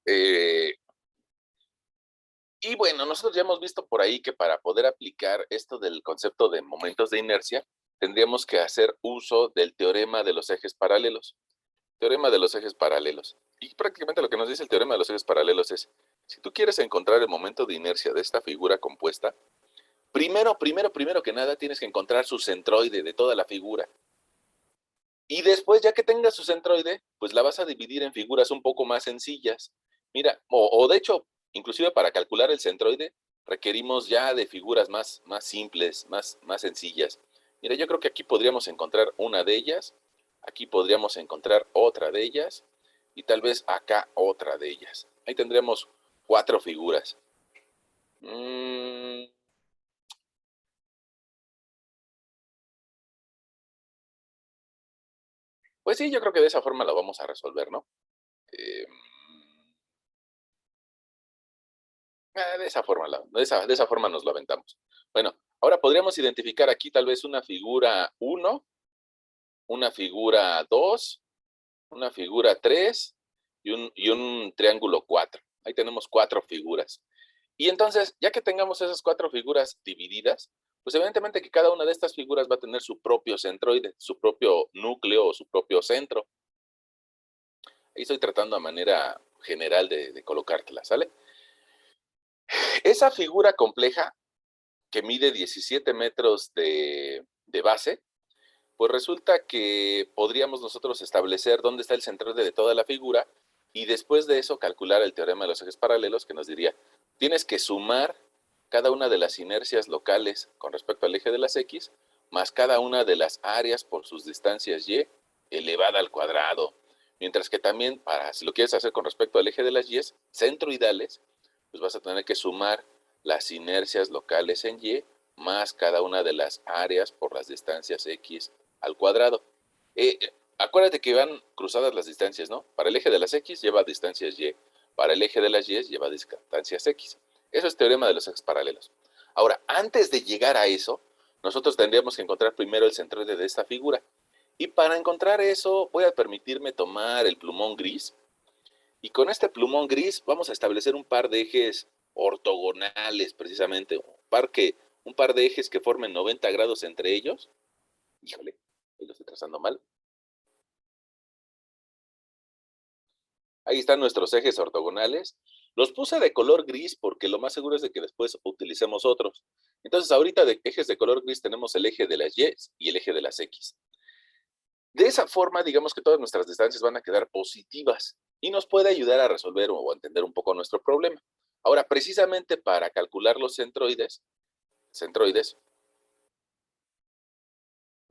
Eh, y bueno, nosotros ya hemos visto por ahí que para poder aplicar esto del concepto de momentos de inercia, tendríamos que hacer uso del teorema de los ejes paralelos. Teorema de los ejes paralelos. Y prácticamente lo que nos dice el teorema de los ejes paralelos es, si tú quieres encontrar el momento de inercia de esta figura compuesta, primero que nada tienes que encontrar su centroide de toda la figura. Y después, ya que tengas su centroide, pues la vas a dividir en figuras un poco más sencillas. Mira, o de hecho, inclusive para calcular el centroide, requerimos ya de figuras más simples, más sencillas. Mira, yo creo que aquí podríamos encontrar una de ellas, aquí podríamos encontrar otra de ellas, y tal vez acá otra de ellas. Ahí tendremos 4 figuras. Mm, pues sí, yo creo que de esa forma lo vamos a resolver, ¿no? Eh, de esa forma, de esa forma nos lo aventamos. Bueno, ahora podríamos identificar aquí tal vez una figura uno, una figura 2, una figura 3 y un triángulo 4. Ahí tenemos 4 figuras. Y entonces, ya que tengamos esas 4 figuras divididas, pues evidentemente que cada una de estas figuras va a tener su propio centroide, su propio núcleo o su propio centro. Ahí estoy tratando a manera general de colocártela, ¿sale? Esa figura compleja que mide 17 metros de base, pues resulta que podríamos nosotros establecer dónde está el centroide de toda la figura y después de eso calcular el teorema de los ejes paralelos que nos diría, tienes que sumar cada una de las inercias locales con respecto al eje de las X más cada una de las áreas por sus distancias Y elevada al cuadrado. Mientras que también, para si lo quieres hacer con respecto al eje de las Y centroidales, pues vas a tener que sumar las inercias locales en Y más cada una de las áreas por las distancias X al cuadrado. Acuérdate que van cruzadas las distancias, ¿no? Para el eje de las X lleva distancias Y, para el eje de las Y lleva distancias X. Eso es teorema de los ejes paralelos. Ahora, antes de llegar a eso, nosotros tendríamos que encontrar primero el centroide de esta figura. Y para encontrar eso, voy a permitirme tomar el plumón gris. Y con este plumón gris vamos a establecer un par de ejes ortogonales, precisamente. Un par de ejes que formen 90 grados entre ellos. Híjole, ahí lo estoy trazando mal. Ahí están nuestros ejes ortogonales. Los puse de color gris porque lo más seguro es de que después utilicemos otros. Entonces, ahorita de ejes de color gris tenemos el eje de las Y y el eje de las X. De esa forma, digamos que todas nuestras distancias van a quedar positivas y nos puede ayudar a resolver o a entender un poco nuestro problema. Ahora, precisamente para calcular los centroides,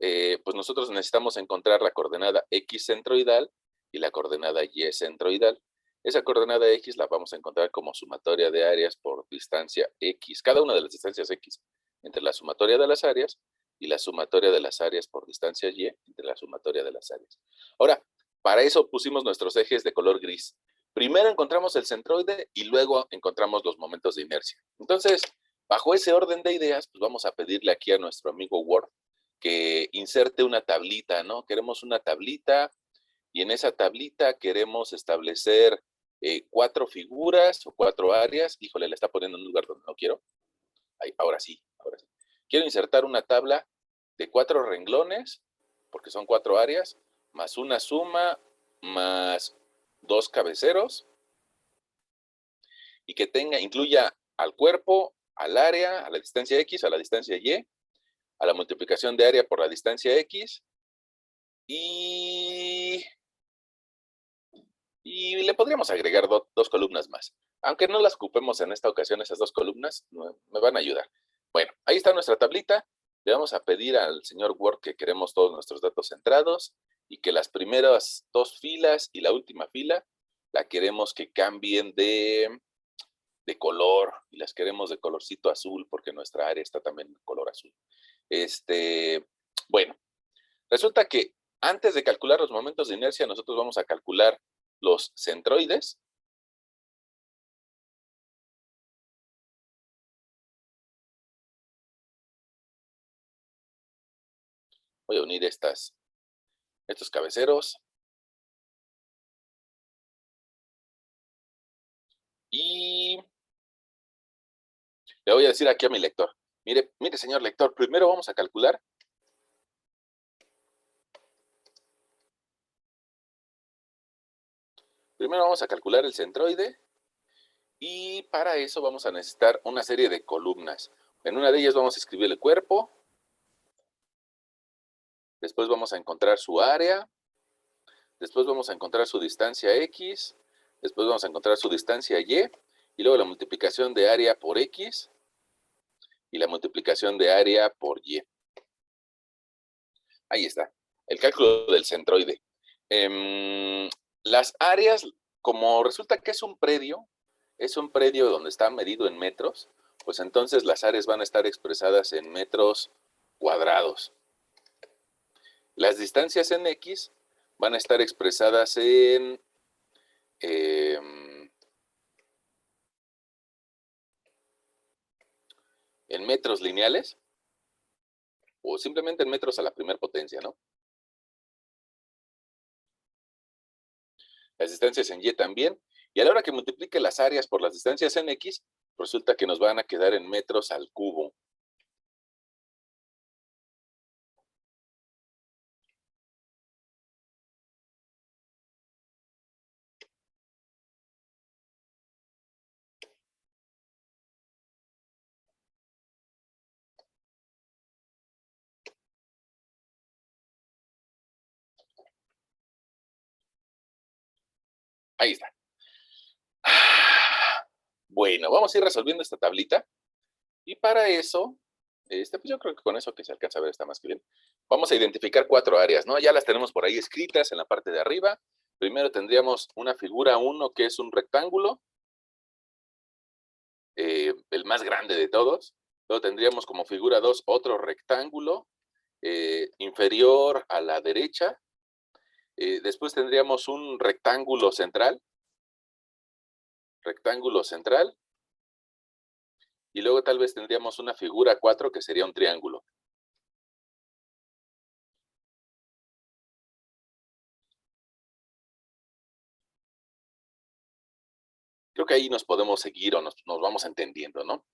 pues nosotros necesitamos encontrar la coordenada X centroidal y la coordenada Y centroidal. Esa coordenada X la vamos a encontrar como sumatoria de áreas por distancia X, cada una de las distancias X, entre la sumatoria de las áreas y la sumatoria de las áreas por distancia Y entre la sumatoria de las áreas. Ahora, para eso pusimos nuestros ejes de color gris. Primero encontramos el centroide y luego encontramos los momentos de inercia. Entonces, bajo ese orden de ideas, pues vamos a pedirle aquí a nuestro amigo Word que inserte una tablita, ¿no? Queremos una tablita y en esa tablita queremos establecer 4 figuras o 4 áreas. Híjole, le está poniendo en un lugar donde no quiero. Ahí, ahora sí, ahora sí. Quiero insertar una tabla de 4 renglones, porque son 4 áreas, más una suma, más 2 cabeceros, y que incluya al cuerpo, al área, a la distancia X, a la distancia Y, a la multiplicación de área por la distancia X, y, y le podríamos agregar 2 columnas más. Aunque no las ocupemos en esta ocasión, esas 2 columnas me van a ayudar. Bueno, ahí está nuestra tablita. Le vamos a pedir al señor Word que queremos todos nuestros datos centrados y que las primeras 2 filas y la última fila la queremos que cambien de color y las queremos de colorcito azul porque nuestra área está también en color azul. Bueno, resulta que antes de calcular los momentos de inercia, nosotros vamos a calcular los centroides. Voy a unir estos cabeceros. Y le voy a decir aquí a mi lector, mire, señor lector, primero vamos a calcular el centroide y para eso vamos a necesitar una serie de columnas. En una de ellas vamos a escribir el cuerpo, después vamos a encontrar su área, después vamos a encontrar su distancia X, después vamos a encontrar su distancia y luego la multiplicación de área por X y la multiplicación de área por Y. Ahí está, el cálculo del centroide. Las áreas, como resulta que es un predio donde está medido en metros, pues entonces las áreas van a estar expresadas en metros cuadrados. Las distancias en X van a estar expresadas en metros lineales o simplemente en metros a la primera potencia, ¿no? Las distancias en Y también. Y a la hora que multiplique las áreas por las distancias en X, resulta que nos van a quedar en metros al cubo. Ahí está. Bueno, vamos a ir resolviendo esta tablita. Y para eso, pues yo creo que con eso que se alcanza a ver está más que bien. Vamos a identificar 4 áreas, ¿no? Ya las tenemos por ahí escritas en la parte de arriba. Primero tendríamos una figura 1 que es un rectángulo, el más grande de todos. Luego tendríamos como figura 2 otro rectángulo inferior a la derecha. Después tendríamos un rectángulo central. Y luego tal vez tendríamos una figura 4 que sería un triángulo. Creo que ahí nos podemos seguir o nos vamos entendiendo, ¿no?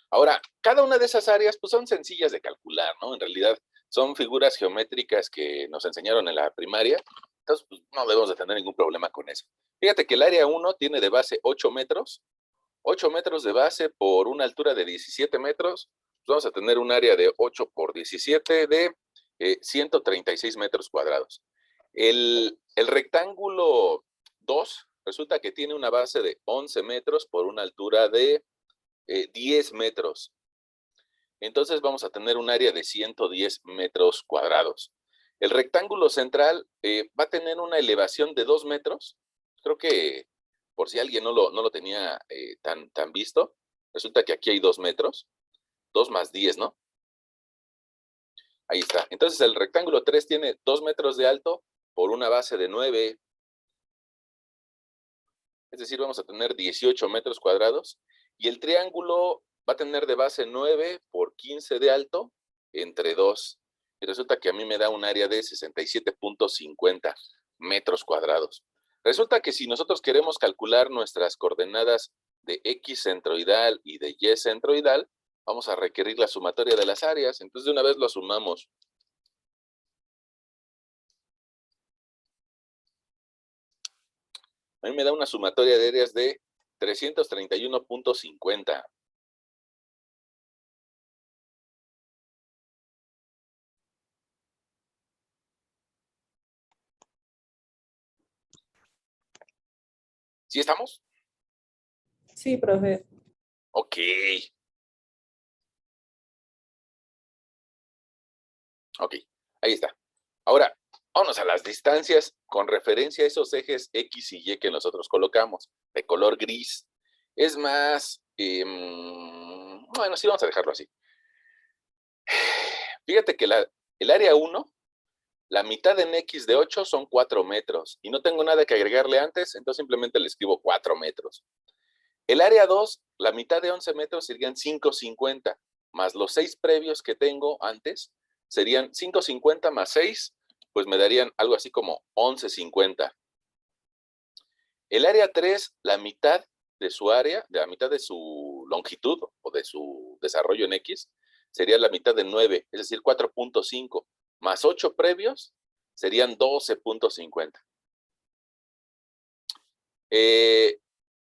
Ahora, cada una de esas áreas pues son sencillas de calcular, ¿no? En realidad son figuras geométricas que nos enseñaron en la primaria, entonces pues, no debemos de tener ningún problema con eso. Fíjate que el área 1 tiene de base 8 metros, 8 metros de base por una altura de 17 metros, pues vamos a tener un área de 8 por 17 de 136 metros cuadrados. El rectángulo 2 resulta que tiene una base de 11 metros por una altura de 10 metros. Entonces vamos a tener un área de 110 metros cuadrados. El rectángulo central va a tener una elevación de 2 metros. Creo que por si alguien no lo tenía tan visto, resulta que aquí hay 2 metros. 2 más 10, ¿no? Ahí está. Entonces el rectángulo 3 tiene 2 metros de alto por una base de 9. Es decir, vamos a tener 18 metros cuadrados. Y el triángulo va a tener de base 9 por 15 de alto entre 2. Y resulta que a mí me da un área de 67.50 metros cuadrados. Resulta que si nosotros queremos calcular nuestras coordenadas de X centroidal y de Y centroidal, vamos a requerir la sumatoria de las áreas. Entonces de una vez lo sumamos. A mí me da una sumatoria de áreas de 331.50. ¿Sí estamos? Sí, profe. Ok. Ok, ahí está. Ahora, vámonos a las distancias con referencia a esos ejes X y Y que nosotros colocamos, de color gris. Es más, bueno, sí, vamos a dejarlo así. Fíjate que el área 1, la mitad en X de 8 son 4 metros. Y no tengo nada que agregarle antes, entonces simplemente le escribo 4 metros. El área 2, la mitad de 11 metros serían 5,50, más los 6 previos que tengo antes, serían 5,50 más 6, pues me darían algo así como 11,50. El área 3, la mitad de su área, de la mitad de su longitud o de su desarrollo en X, sería la mitad de 9, es decir, 4.5, más 8 previos serían 12.50.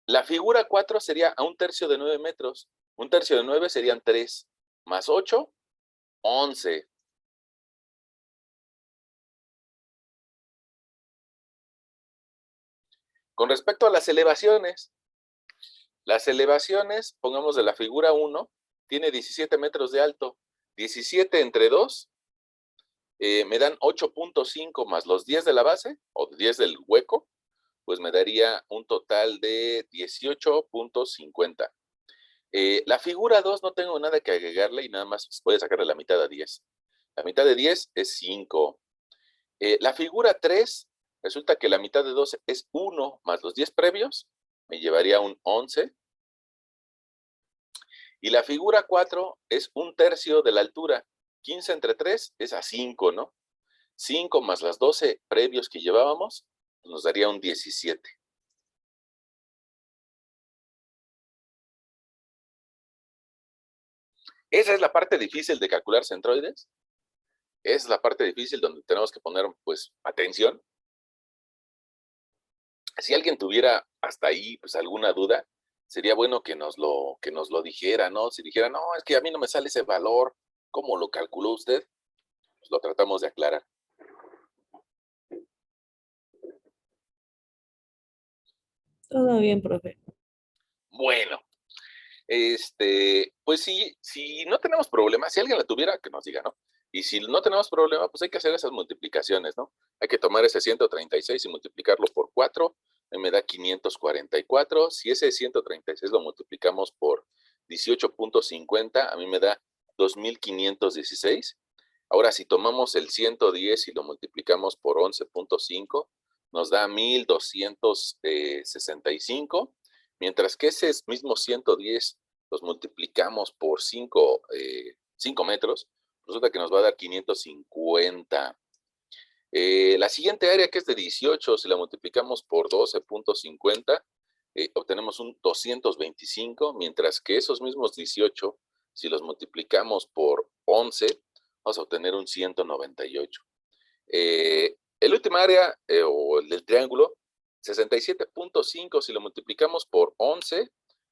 La figura 4 sería a 1/3 de 9 metros. 1/3 de 9 serían 3, más 8, 11. Con respecto a las elevaciones, pongamos de la figura 1, tiene 17 metros de alto. 17 entre 2 me dan 8.5 más los 10 de la base, o 10 del hueco, pues me daría un total de 18.50. La figura 2 no tengo nada que agregarle y nada más voy a sacarle la mitad a 10. La mitad de 10 es 5. La figura 3, resulta que la mitad de 12 es 1 más los 10 previos, me llevaría un 11. Y la figura 4 es 1/3 de la altura. 15 entre 3 es a 5, ¿no? 5 más las 12 previos que llevábamos, nos daría un 17. Esa es la parte difícil de calcular centroides. Esa es la parte difícil donde tenemos que poner, pues, atención. Si alguien tuviera hasta ahí, pues, alguna duda, sería bueno que nos lo dijera, ¿no? Si dijera, no, es que a mí no me sale ese valor, ¿cómo lo calculó usted? Pues lo tratamos de aclarar. Todo bien, profe. Bueno, pues si no tenemos problema, si alguien la tuviera, que nos diga, ¿no? Y si no tenemos problema, pues hay que hacer esas multiplicaciones, ¿no? Hay que tomar ese 136 y multiplicarlo por 4, me da 544. Si ese 136 lo multiplicamos por 18.50, a mí me da 2516. Ahora, si tomamos el 110 y lo multiplicamos por 11.5, nos da 1265. Mientras que ese mismo 110 los multiplicamos por 5 metros, resulta que nos va a dar 550. La siguiente área, que es de 18, si la multiplicamos por 12.50, obtenemos un 225, mientras que esos mismos 18, si los multiplicamos por 11, vamos a obtener un 198. El último área, o el del triángulo, 67.5, si lo multiplicamos por 11,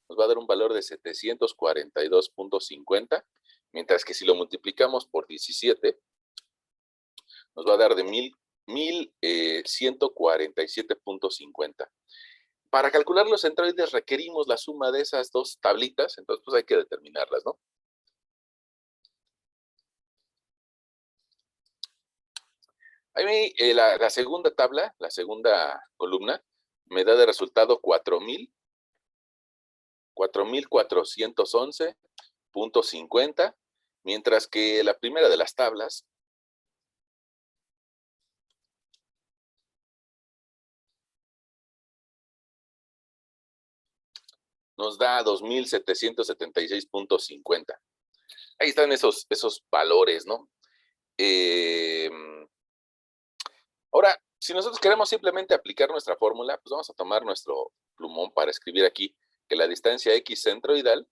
nos va a dar un valor de 742.50, mientras que si lo multiplicamos por 17, nos va a dar de 1147.50. Para calcular los centroides requerimos la suma de esas dos tablitas, entonces pues hay que determinarlas, ¿no? A mí la segunda tabla, la segunda columna, me da de resultado 4,411.50, mientras que la primera de las tablas nos da 2,776.50. Ahí están esos valores, ¿no? Ahora, si nosotros queremos simplemente aplicar nuestra fórmula, pues vamos a tomar nuestro plumón para escribir aquí que la distancia x centroidal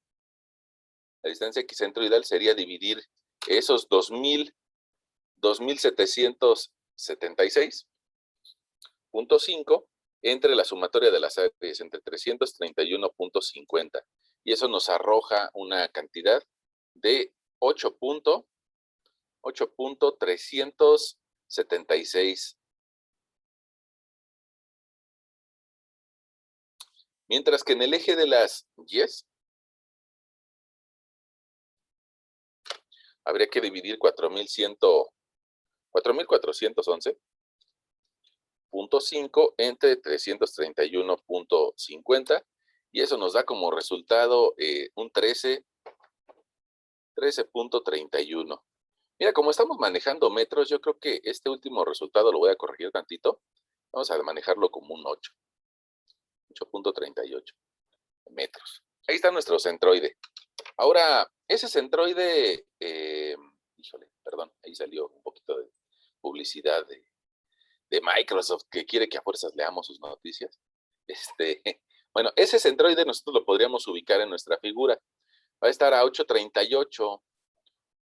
sería dividir esos 2,776.5 entre la sumatoria de las áreas, entre 331.50. Y eso nos arroja una cantidad de 8.376. Mientras que en el eje de las Y's, habría que dividir 4,411.5 entre 331.50, y eso nos da como resultado un 13.31. Mira, como estamos manejando metros, yo creo que este último resultado lo voy a corregir tantito. Vamos a manejarlo como un 8.38 metros. Ahí está nuestro centroide. Ahora, ese centroide, híjole, perdón, ahí salió un poquito de publicidad de Microsoft, que quiere que a fuerzas leamos sus noticias. Bueno, ese centroide nosotros lo podríamos ubicar en nuestra figura. Va a estar a 8.38.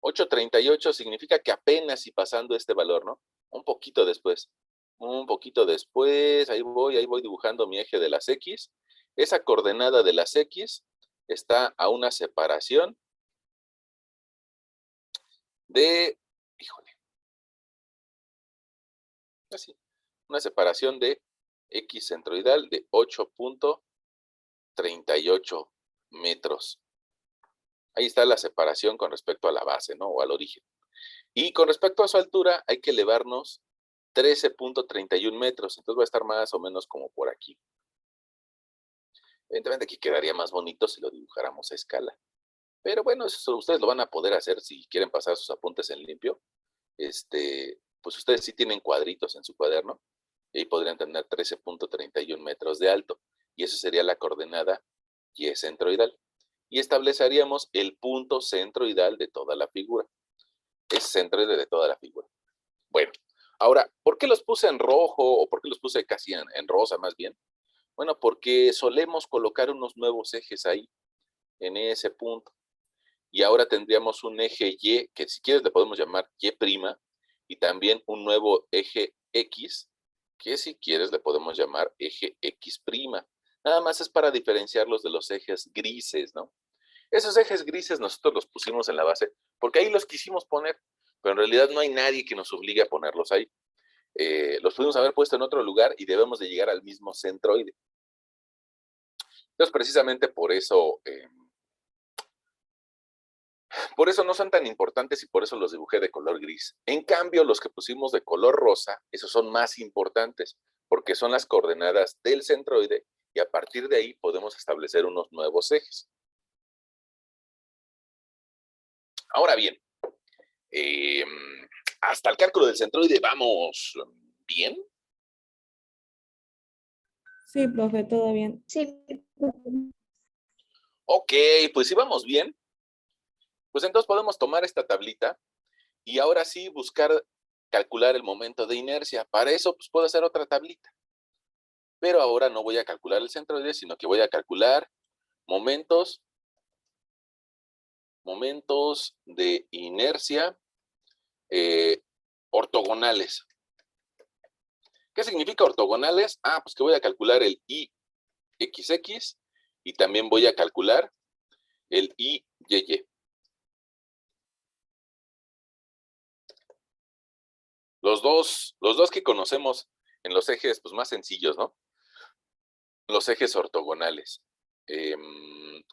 8.38 significa que apenas y pasando este valor, ¿no? Un poquito después. Un poquito después, ahí voy dibujando mi eje de las X. Esa coordenada de las X está a una separación de, híjole, así, una separación de X centroidal de 8.38 metros. Ahí está la separación con respecto a la base, ¿no? O al origen. Y con respecto a su altura, hay que elevarnos 13.31 metros. Entonces va a estar más o menos como por aquí. Evidentemente aquí quedaría más bonito si lo dibujáramos a escala. Pero bueno, eso ustedes lo van a poder hacer si quieren pasar sus apuntes en limpio. Pues ustedes sí tienen cuadritos en su cuaderno. Y ahí podrían tener 13.31 metros de alto. Y eso sería la coordenada y centroidal. Y estableceríamos el punto centroidal de toda la figura. Es centroide de toda la figura. Bueno, ahora, ¿por qué los puse en rojo o por qué los puse casi en rosa más bien? Bueno, porque solemos colocar unos nuevos ejes ahí, en ese punto. Y ahora tendríamos un eje Y, que si quieres le podemos llamar Y', y también un nuevo eje X, que si quieres le podemos llamar eje X'. Nada más es para diferenciarlos de los ejes grises, ¿no? Esos ejes grises nosotros los pusimos en la base porque ahí los quisimos poner, pero en realidad no hay nadie que nos obligue a ponerlos ahí. Los pudimos haber puesto en otro lugar y debemos de llegar al mismo centroide. Entonces, precisamente por eso no son tan importantes y por eso los dibujé de color gris. En cambio, los que pusimos de color rosa, esos son más importantes, porque son las coordenadas del centroide y a partir de ahí podemos establecer unos nuevos ejes. Ahora bien, hasta el cálculo del centroide vamos bien. Sí, profe, todo bien. Sí. Ok, pues si vamos bien, pues entonces podemos tomar esta tablita y ahora sí buscar calcular el momento de inercia. Para eso pues puedo hacer otra tablita. Pero ahora no voy a calcular el centroide, sino que voy a calcular momentos de inercia ortogonales. ¿Qué significa ortogonales? Pues que voy a calcular el IXX y también voy a calcular el IYY. Los dos que conocemos en los ejes pues, más sencillos, ¿no? Los ejes ortogonales.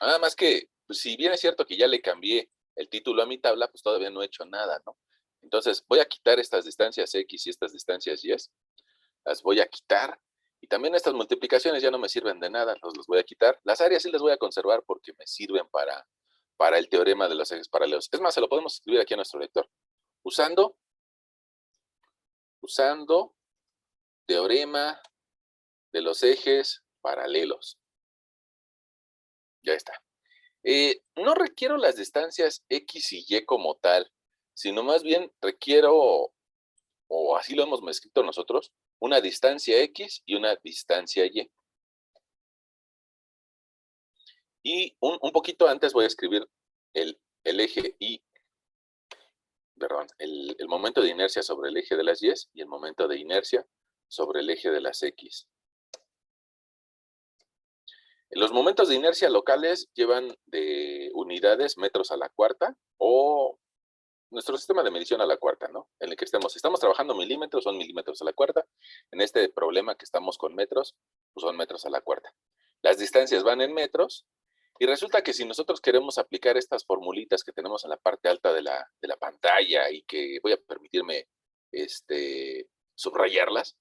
Nada más que, pues, si bien es cierto que ya le cambié el título a mi tabla, pues todavía no he hecho nada, ¿no? Entonces voy a quitar estas distancias X y estas distancias Y. Las voy a quitar. Y también estas multiplicaciones ya no me sirven de nada, los voy a quitar. Las áreas sí las voy a conservar porque me sirven para el teorema de los ejes paralelos. Es más, se lo podemos escribir aquí a nuestro lector. Usando teorema de los ejes paralelos. Ya está. No requiero las distancias X y Y como tal, sino más bien requiero, o así lo hemos escrito nosotros, una distancia X y una distancia Y. Y un poquito antes voy a escribir el eje Y, perdón, el momento de inercia sobre el eje de las Y y el momento de inercia sobre el eje de las X. Los momentos de inercia locales llevan de unidades metros a la cuarta o nuestro sistema de medición a la cuarta, ¿no? En el que estamos trabajando milímetros, son milímetros a la cuarta. En este problema que estamos con metros, pues son metros a la cuarta. Las distancias van en metros y resulta que si nosotros queremos aplicar estas formulitas que tenemos en la parte alta de la pantalla y que voy a permitirme subrayarlas,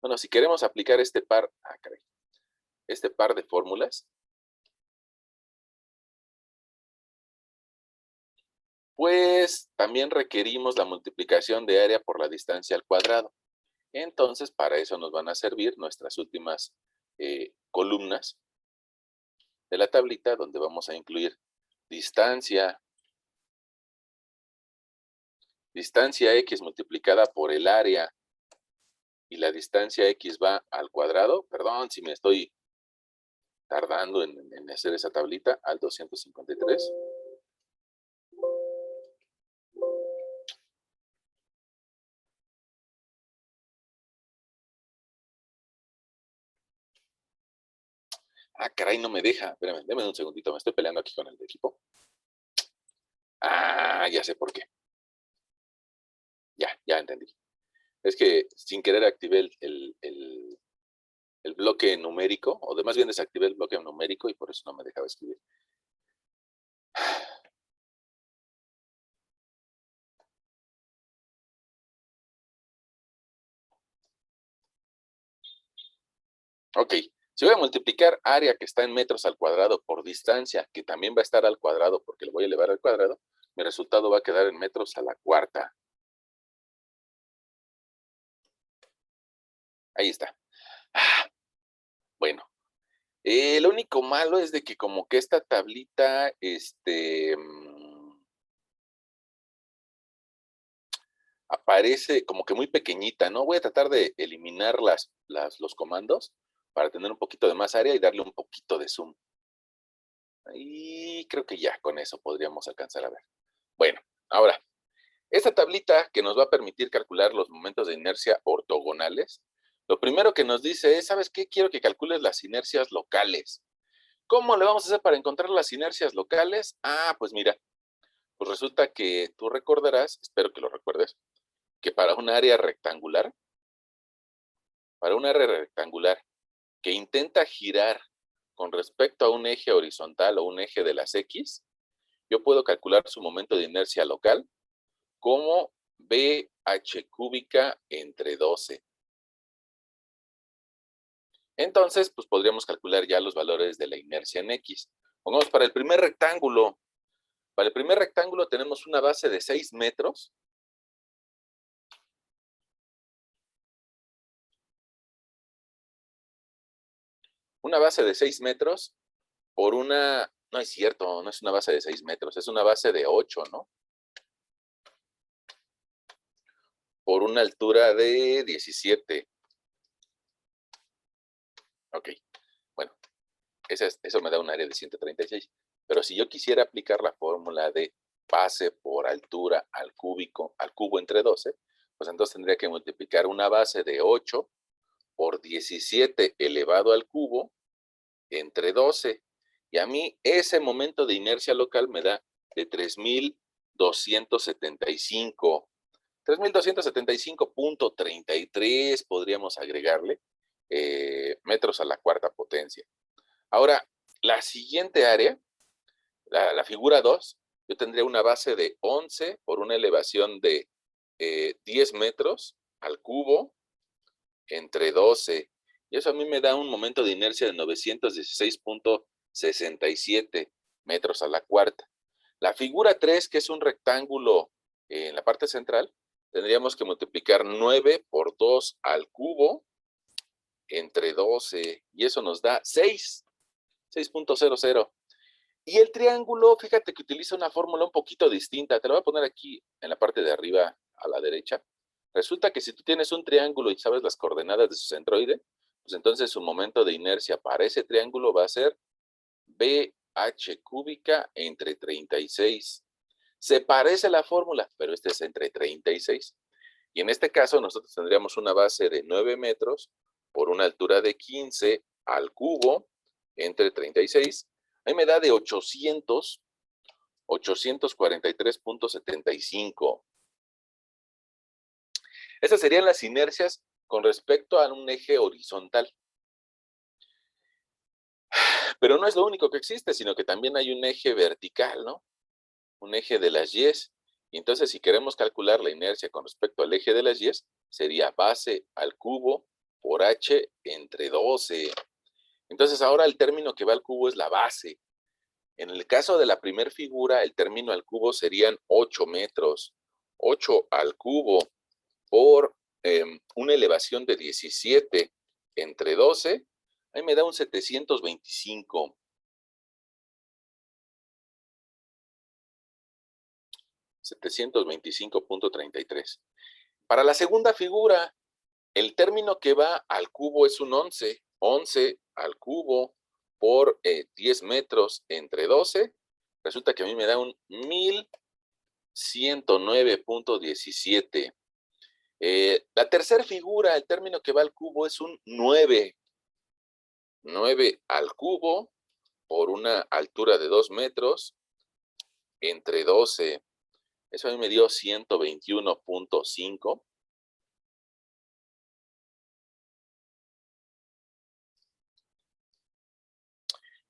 bueno, si queremos aplicar este par de fórmulas, pues también requerimos la multiplicación de área por la distancia al cuadrado. Entonces, para eso nos van a servir nuestras últimas columnas de la tablita, donde vamos a incluir distancia X multiplicada por el área, y la distancia X va al cuadrado. Perdón si me estoy tardando en hacer esa tablita al 253. Ah, caray, no me deja. Espérame, déme un segundito, me estoy peleando aquí con el equipo. Ah, ya sé por qué. Ya entendí. Es que sin querer activé el bloque numérico, o de más bien desactivé el bloque numérico y por eso no me dejaba escribir. Ok, si voy a multiplicar área que está en metros al cuadrado por distancia, que también va a estar al cuadrado porque lo voy a elevar al cuadrado, mi resultado va a quedar en metros a la cuarta. Ahí está. Ah, bueno, lo único malo es de que como que esta tablita, aparece como que muy pequeñita, ¿no? Voy a tratar de eliminar los comandos para tener un poquito de más área y darle un poquito de zoom. Y creo que ya con eso podríamos alcanzar a ver. Bueno, ahora, esta tablita que nos va a permitir calcular los momentos de inercia ortogonales, lo primero que nos dice es, ¿sabes qué? Quiero que calcules las inercias locales. ¿Cómo le vamos a hacer para encontrar las inercias locales? Ah, pues mira, pues resulta que tú recordarás, espero que lo recuerdes, que para un área rectangular que intenta girar con respecto a un eje horizontal o un eje de las X, yo puedo calcular su momento de inercia local como BH cúbica entre 12. Entonces, pues podríamos calcular ya los valores de la inercia en X. Pongamos para el primer rectángulo. Para el primer rectángulo tenemos una base de 6 metros. Una base de 6 metros por una... No es cierto, no es una base de 6 metros, es una base de 8, ¿no? Por una altura de 17. Ok, bueno, eso me da un área de 136. Pero si yo quisiera aplicar la fórmula de base por altura al cubo entre 12, pues entonces tendría que multiplicar una base de 8 por 17 elevado al cubo entre 12. Y a mí ese momento de inercia local me da de 3,275. 3,275.33 podríamos agregarle metros a la cuarta potencia. Ahora, la siguiente área, la figura 2, yo tendría una base de 11 por una elevación de 10 metros al cubo entre 12. Y eso a mí me da un momento de inercia de 916.67 metros a la cuarta. La figura 3, que es un rectángulo en la parte central, tendríamos que multiplicar 9 por 2 al cubo entre 12. Y eso nos da 6.00. Y el triángulo, fíjate que utiliza una fórmula un poquito distinta. Te lo voy a poner aquí en la parte de arriba a la derecha. Resulta que si tú tienes un triángulo y sabes las coordenadas de su centroide, pues entonces su momento de inercia para ese triángulo va a ser BH cúbica entre 36. Se parece la fórmula, pero este es entre 36. Y en este caso nosotros tendríamos una base de 9 metros por una altura de 15 al cubo entre 36. Ahí me da de 843.75. Esas serían las inercias con respecto a un eje horizontal. Pero no es lo único que existe, sino que también hay un eje vertical, ¿no? Un eje de las Y. Y entonces, si queremos calcular la inercia con respecto al eje de las Y, sería base al cubo por H entre 12. Entonces, ahora el término que va al cubo es la base. En el caso de la primera figura, el término al cubo serían 8 metros. 8 al cubo por una elevación de 17 entre 12, ahí me da un 725. 725.33. Para la segunda figura, el término que va al cubo es un 11. 11 al cubo por 10 metros entre 12, resulta que a mí me da un 1109.17. La tercera figura, el término que va al cubo es un 9. 9 al cubo por una altura de 2 metros entre 12. Eso a mí me dio 121.5.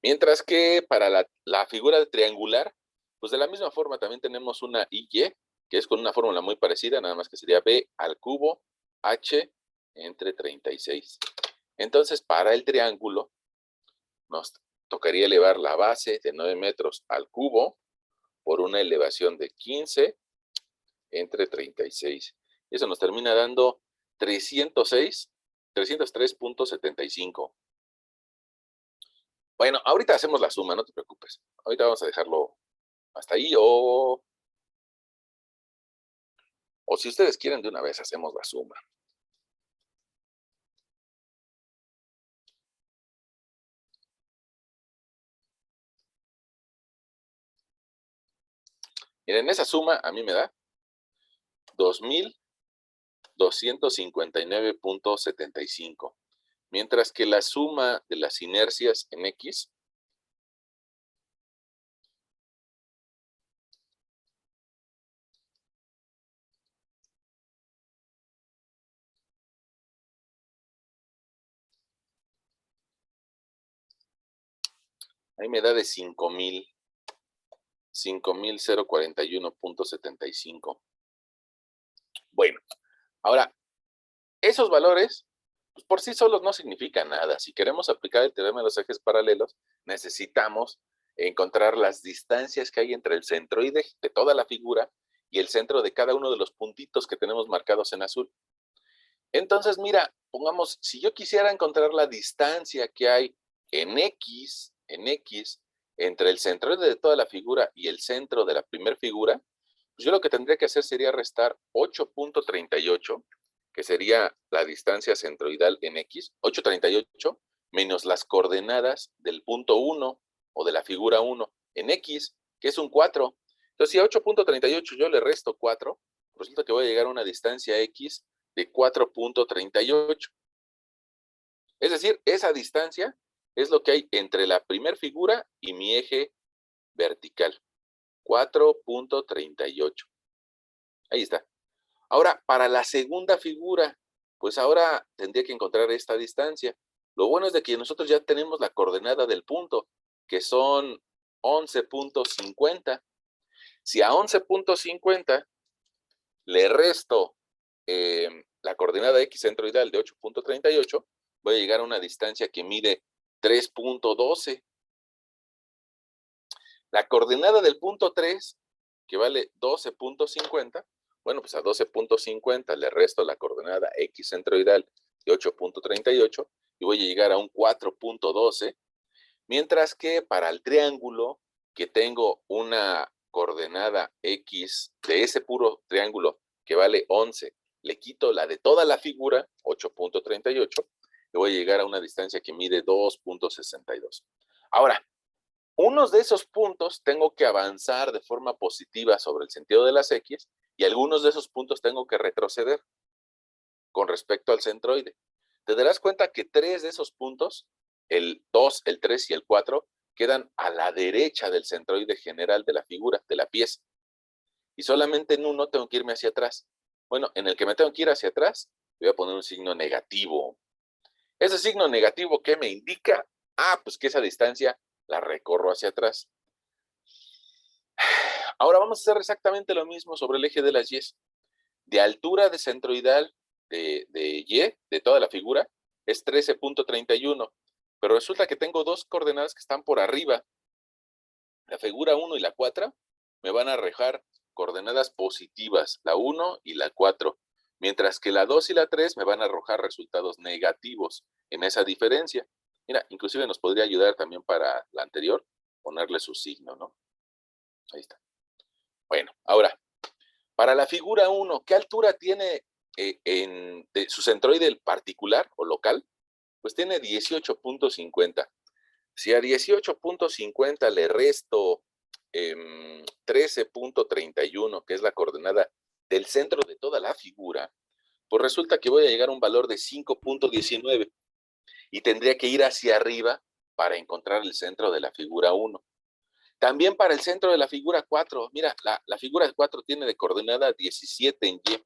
Mientras que para la figura triangular, pues de la misma forma también tenemos una IY, que es con una fórmula muy parecida, nada más que sería B al cubo H entre 36. Entonces, para el triángulo, nos tocaría elevar la base de 9 metros al cubo por una elevación de 15 entre 36. Eso nos termina dando 303.75. Bueno, ahorita hacemos la suma, no te preocupes. Ahorita vamos a dejarlo hasta ahí o si ustedes quieren de una vez hacemos la suma. Miren, esa suma a mí me da 2.259.75. Mientras que la suma de las inercias en X ahí me da de 5.041.75. Bueno, ahora, esos valores pues por sí solos no significan nada. Si queremos aplicar el teorema de los ejes paralelos, necesitamos encontrar las distancias que hay entre el centroide de toda la figura y el centro de cada uno de los puntitos que tenemos marcados en azul. Entonces, mira, pongamos, si yo quisiera encontrar la distancia que hay en X, entre el centroide de toda la figura y el centro de la primera figura, pues yo lo que tendría que hacer sería restar 8.38, que sería la distancia centroidal en X, 8.38, menos las coordenadas del punto 1 o de la figura 1 en X, que es un 4. Entonces, si a 8.38 yo le resto 4, resulta que voy a llegar a una distancia X de 4.38. Es decir, esa distancia es lo que hay entre la primera figura y mi eje vertical. 4.38. Ahí está. Ahora, para la segunda figura, pues ahora tendría que encontrar esta distancia. Lo bueno es de que nosotros ya tenemos la coordenada del punto, que son 11.50. Si a 11.50 le resto la coordenada X centroidal de 8.38, voy a llegar a una distancia que mide 3.12. La coordenada del punto 3, que vale 12.50, bueno, pues a 12.50 le resto la coordenada X centroidal de 8.38 y voy a llegar a un 4.12, mientras que para el triángulo, que tengo una coordenada X de ese puro triángulo que vale 11, le quito la de toda la figura, 8.38, y voy a llegar a una distancia que mide 2.62. Ahora, unos de esos puntos tengo que avanzar de forma positiva sobre el sentido de las X y algunos de esos puntos tengo que retroceder con respecto al centroide. Te darás cuenta que 3 de esos puntos, el 2, el 3 y el 4, quedan a la derecha del centroide general de la figura, de la pieza. Y solamente en uno tengo que irme hacia atrás. Bueno, en el que me tengo que ir hacia atrás, voy a poner un signo negativo. Ese signo negativo, ¿qué me indica? Pues que esa distancia la recorro hacia atrás. Ahora vamos a hacer exactamente lo mismo sobre el eje de las Y. De altura de centroidal de Y, de toda la figura, es 13.31. Pero resulta que tengo dos coordenadas que están por arriba. La figura 1 y la 4 me van a arrojar coordenadas positivas, la 1 y la 4. Mientras que la 2 y la 3 me van a arrojar resultados negativos en esa diferencia. Mira, inclusive nos podría ayudar también para la anterior, ponerle su signo, ¿no? Ahí está. Bueno, ahora, para la figura 1, ¿qué altura tiene su centroide particular o local? Pues tiene 18.50. Si a 18.50 le resto 13.31, que es la coordenada del centro de toda la figura, pues resulta que voy a llegar a un valor de 5.19 y tendría que ir hacia arriba para encontrar el centro de la figura 1. También para el centro de la figura 4, mira, la figura 4 tiene de coordenada 17 en Y.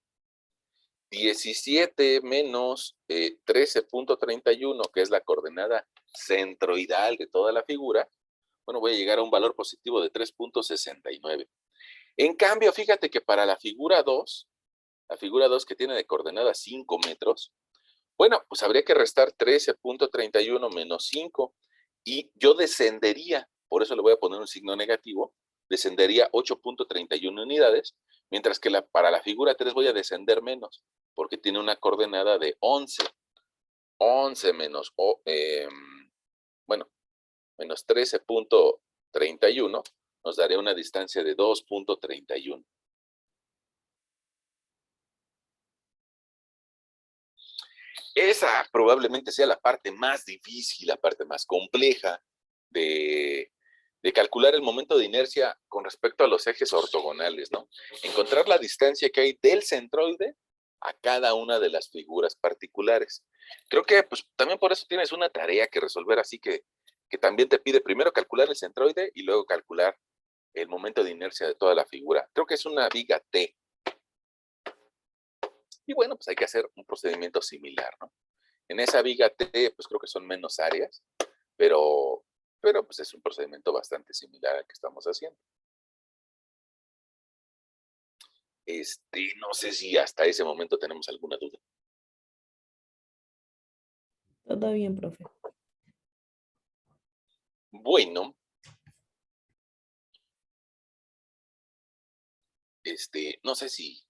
17 menos 13.31, que es la coordenada centroidal de toda la figura, bueno, voy a llegar a un valor positivo de 3.69. En cambio, fíjate que para la figura 2 que tiene de coordenada 5 metros, bueno, pues habría que restar 13.31 menos 5 y yo descendería, por eso le voy a poner un signo negativo, descendería 8.31 unidades, mientras que para la figura 3 voy a descender menos, porque tiene una coordenada de 11. 11 menos, menos 13.31 nos daría una distancia de 2.31. Esa probablemente sea la parte más difícil, la parte más compleja de calcular el momento de inercia con respecto a los ejes ortogonales, ¿no? Encontrar la distancia que hay del centroide a cada una de las figuras particulares. Creo que pues, también por eso tienes una tarea que resolver, así que también te pide primero calcular el centroide y luego calcular el momento de inercia de toda la figura. Creo que es una viga T. Y bueno, pues hay que hacer un procedimiento similar, ¿no? En esa viga T, pues creo que son menos áreas, pero pues es un procedimiento bastante similar al que estamos haciendo. No sé si hasta ese momento tenemos alguna duda. Todo bien, profe. Bueno, no sé si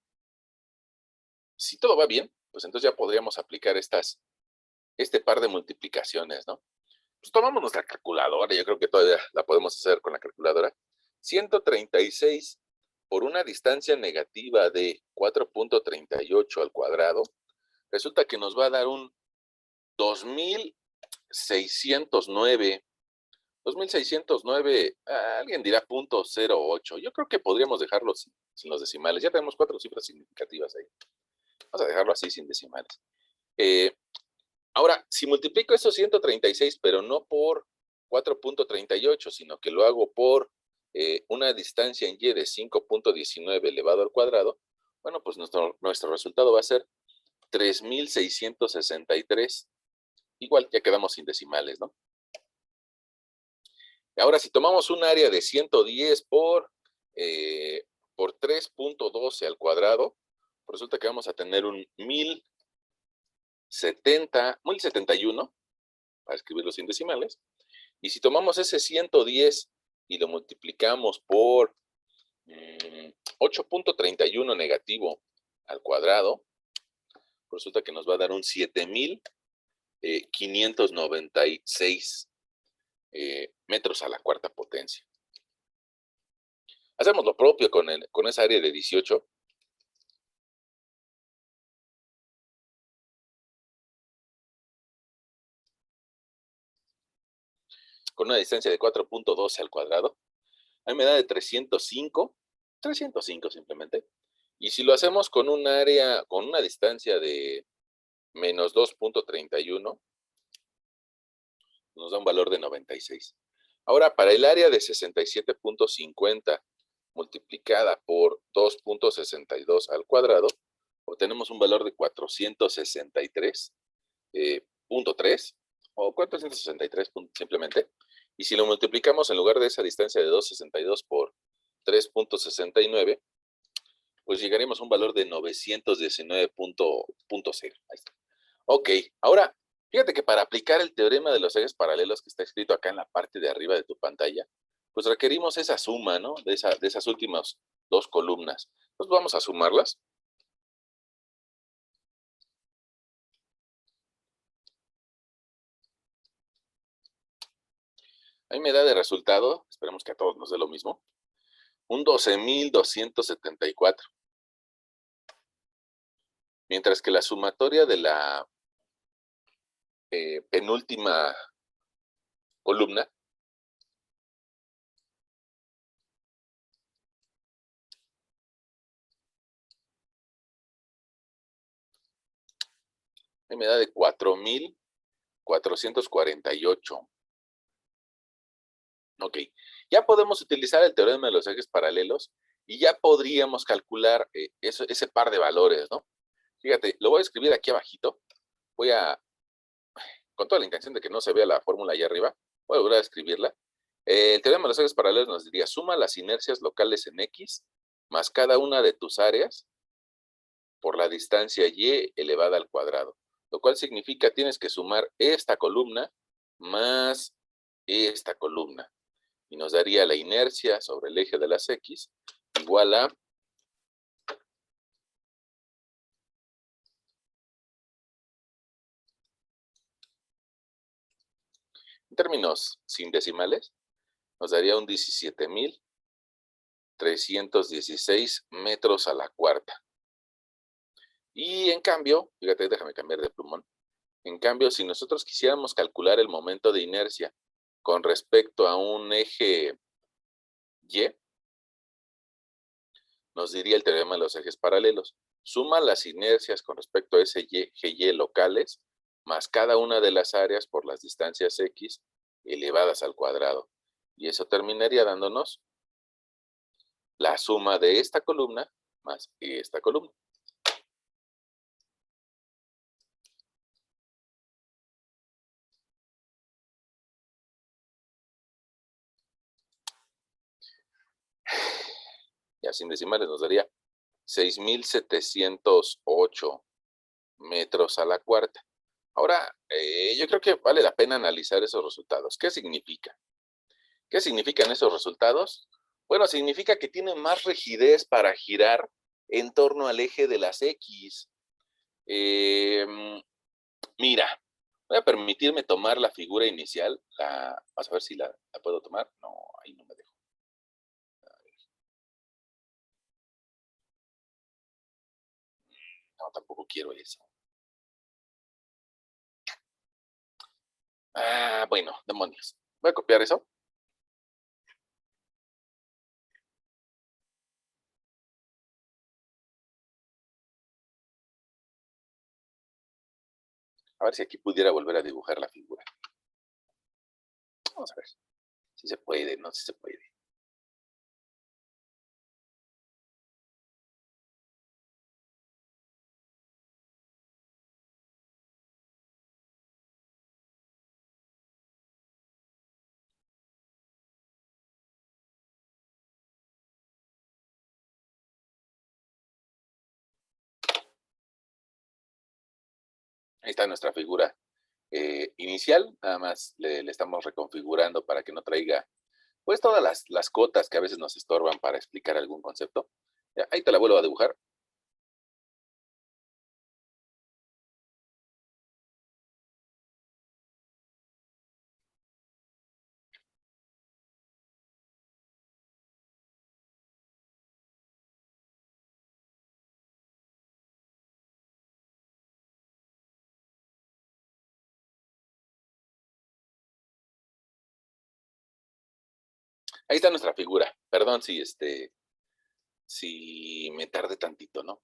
todo va bien, pues entonces ya podríamos aplicar este par de multiplicaciones, ¿no? Pues tomamos nuestra calculadora, yo creo que todavía la podemos hacer con la calculadora. 136 por una distancia negativa de 4.38 al cuadrado, resulta que nos va a dar un 2609. 2609, alguien dirá 0.08. Yo creo que podríamos dejarlo sin los decimales. Ya tenemos 4 cifras significativas ahí. Vamos a dejarlo así sin decimales. Ahora, si multiplico estos 136, pero no por 4.38, sino que lo hago por una distancia en Y de 5.19 elevado al cuadrado, bueno, pues nuestro resultado va a ser 3.663. Igual ya quedamos sin decimales, ¿no? Ahora, si tomamos un área de 110 por 3.12 al cuadrado, resulta que vamos a tener un 1071, para escribirlo sin decimales. Y si tomamos ese 110 y lo multiplicamos por 8.31 negativo al cuadrado, resulta que nos va a dar un 7.596 metros a la cuarta potencia. Hacemos lo propio con esa área de 18. Con una distancia de 4.12 al cuadrado. A mí me da de 305 simplemente. Y si lo hacemos con un área, con una distancia de menos 2.31, nos da un valor de 96. Ahora, para el área de 67.50 multiplicada por 2.62 al cuadrado, obtenemos un valor de 463.3 o 463 simplemente. Y si lo multiplicamos en lugar de esa distancia de 2.62 por 3.69, pues llegaremos a un valor de 919.0. Ahí está. Ok, ahora, fíjate que para aplicar el teorema de los ejes paralelos que está escrito acá en la parte de arriba de tu pantalla, pues requerimos esa suma, ¿no? De esas últimas dos columnas. Entonces vamos a sumarlas. A mí me da de resultado, esperemos que a todos nos dé lo mismo, un 12.274. Mientras que la sumatoria de la penúltima columna me da de 4,448. Ok, ya podemos utilizar el teorema de los ejes paralelos y ya podríamos calcular ese par de valores, ¿no? Fíjate, lo voy a escribir aquí abajito. Voy a, con toda la intención de que no se vea la fórmula ahí arriba, voy a volver a escribirla. El teorema de los ejes paralelos nos diría, suma las inercias locales en X más cada una de tus áreas por la distancia Y elevada al cuadrado. Lo cual significa tienes que sumar esta columna más esta columna. Y nos daría la inercia sobre el eje de las X igual a en términos sin decimales, nos daría un 17,316 metros a la cuarta. Y en cambio, fíjate, déjame cambiar de plumón. En cambio, si nosotros quisiéramos calcular el momento de inercia con respecto a un eje Y, nos diría el teorema de los ejes paralelos. Suma las inercias con respecto a ese eje Y locales, más cada una de las áreas por las distancias X elevadas al cuadrado. Y eso terminaría dándonos la suma de esta columna más esta columna. Ya sin decimales nos daría 6,708 metros a la cuarta. Ahora, yo creo que vale la pena analizar esos resultados. ¿Qué significa? ¿Qué significan esos resultados? Bueno, significa que tiene más rigidez para girar en torno al eje de las X. Mira, voy a permitirme tomar la figura inicial. Vamos a ver si la puedo tomar. No, ahí no me dejo. No, tampoco quiero eso. Bueno, demonios. Voy a copiar eso. A ver si aquí pudiera volver a dibujar la figura. Vamos a ver si se puede, no sé si se puede. Ahí está nuestra figura inicial. Nada más le estamos reconfigurando para que no traiga pues todas las cotas que a veces nos estorban para explicar algún concepto. Ya, ahí te la vuelvo a dibujar. Ahí está nuestra figura. Perdón si me tardé tantito, ¿no?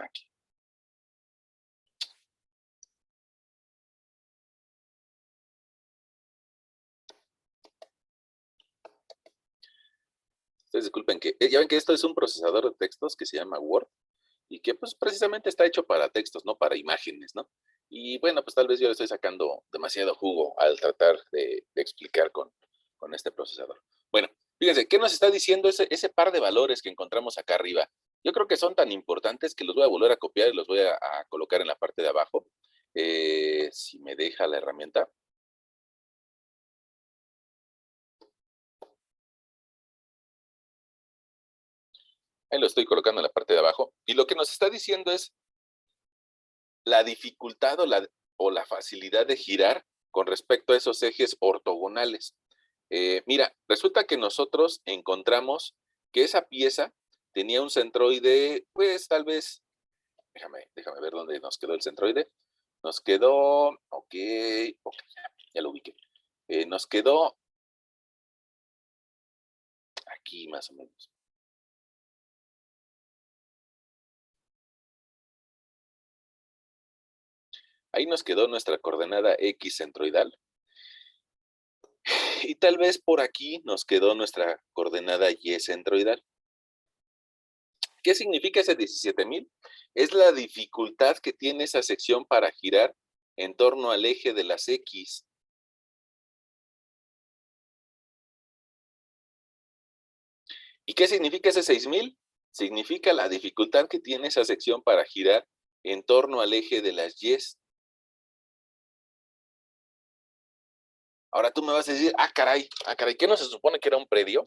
Aquí. Ustedes disculpen que, ya ven que esto es un procesador de textos que se llama Word y que pues precisamente está hecho para textos, no para imágenes, ¿no? Y bueno, pues tal vez yo le estoy sacando demasiado jugo al tratar de explicar con este procesador. Bueno, fíjense, ¿qué nos está diciendo ese par de valores que encontramos acá arriba? Yo creo que son tan importantes que los voy a volver a copiar y los voy a colocar en la parte de abajo. Si me deja la herramienta. Ahí lo estoy colocando en la parte de abajo. Y lo que nos está diciendo es la dificultad o la facilidad de girar con respecto a esos ejes ortogonales. Mira, resulta que nosotros encontramos que esa pieza tenía un centroide, pues tal vez, déjame ver dónde nos quedó el centroide. Nos quedó, ok, ya lo ubiqué. Nos quedó aquí más o menos. Ahí nos quedó nuestra coordenada X centroidal. Y tal vez por aquí nos quedó nuestra coordenada Y centroidal. ¿Qué significa ese 17,000? Es la dificultad que tiene esa sección para girar en torno al eje de las X. ¿Y qué significa ese 6,000? Significa la dificultad que tiene esa sección para girar en torno al eje de las Y. Ahora tú me vas a decir, ah, caray, ¿qué no se supone que era un predio?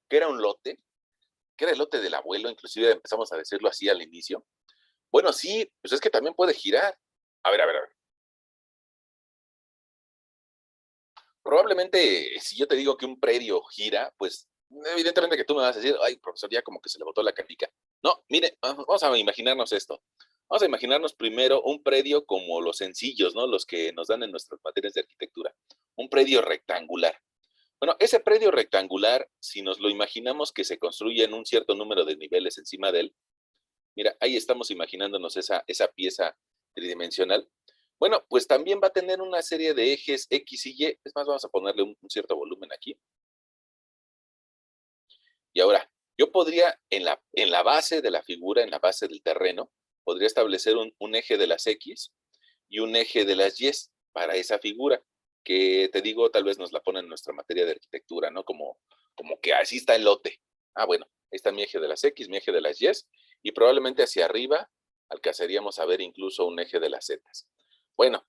¿Que era un lote? ¿Que era el lote del abuelo? Inclusive empezamos a decirlo así al inicio. Bueno, sí, pues es que también puede girar. A ver. Probablemente, si yo te digo que un predio gira, pues evidentemente que tú me vas a decir, ay, profesor, ya como que se le botó la canica. No, mire, vamos a imaginarnos esto. Vamos a imaginarnos primero un predio como los sencillos, ¿no? Los que nos dan en nuestras materias de arquitectura. Un predio rectangular. Bueno, ese predio rectangular, si nos lo imaginamos que se construye en un cierto número de niveles encima de él, mira, ahí estamos imaginándonos esa pieza tridimensional. Bueno, pues también va a tener una serie de ejes X y Y. Es más, vamos a ponerle un cierto volumen aquí. Y ahora, yo podría, en la base de la figura, en la base del terreno, podría establecer un eje de las X y un eje de las Y para esa figura, que te digo, tal vez nos la ponen en nuestra materia de arquitectura, ¿no? Como que así está el lote. Ah, bueno, ahí está mi eje de las X, mi eje de las Y, y probablemente hacia arriba alcanzaríamos a ver incluso un eje de las Z. Bueno,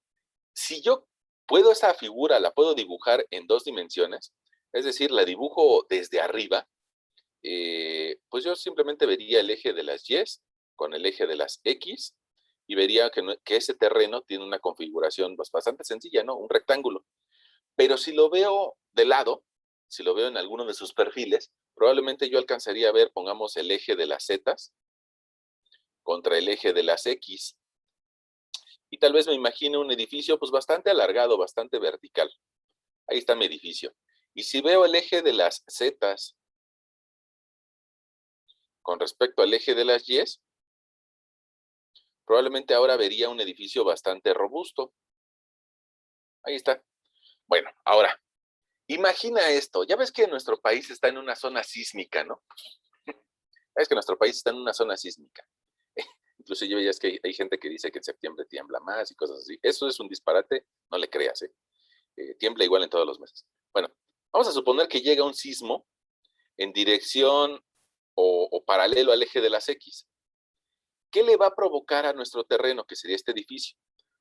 si yo puedo esa figura, la puedo dibujar en 2 dimensiones, es decir, la dibujo desde arriba, pues yo simplemente vería el eje de las Y con el eje de las X y vería que ese terreno tiene una configuración pues, bastante sencilla, ¿no? Un rectángulo. Pero si lo veo de lado, si lo veo en alguno de sus perfiles, probablemente yo alcanzaría a ver, pongamos, el eje de las Z contra el eje de las X. Y tal vez me imagine un edificio pues bastante alargado, bastante vertical. Ahí está mi edificio. Y si veo el eje de las Z con respecto al eje de las Y, probablemente ahora vería un edificio bastante robusto. Ahí está. Bueno, ahora, imagina esto. Ya ves que nuestro país está en una zona sísmica, ¿no? Ya ves que nuestro país está en una zona sísmica. Inclusive ya es que hay gente que dice que en septiembre tiembla más y cosas así. Eso es un disparate, no le creas, ¿eh? Tiembla igual en todos los meses. Bueno, vamos a suponer que llega un sismo en dirección o paralelo al eje de las X. ¿Qué le va a provocar a nuestro terreno, que sería este edificio?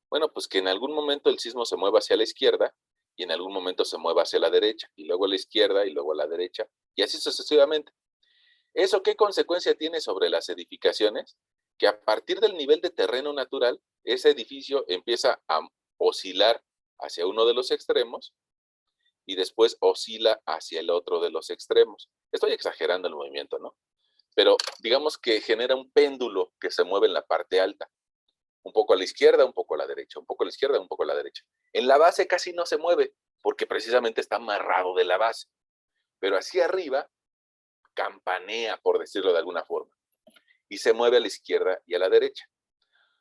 Bueno, pues que en algún momento el sismo se mueva hacia la izquierda y en algún momento se mueva hacia la derecha, y luego a la izquierda y luego a la derecha, y así sucesivamente. ¿Eso qué consecuencia tiene sobre las edificaciones? Que a partir del nivel de terreno natural, ese edificio empieza a oscilar hacia uno de los extremos y después oscila hacia el otro de los extremos. Estoy exagerando el movimiento, ¿no? Pero digamos que genera un péndulo que se mueve en la parte alta. Un poco a la izquierda, un poco a la derecha, un poco a la izquierda, un poco a la derecha. En la base casi no se mueve, porque precisamente está amarrado de la base. Pero hacia arriba campanea, por decirlo de alguna forma, y se mueve a la izquierda y a la derecha.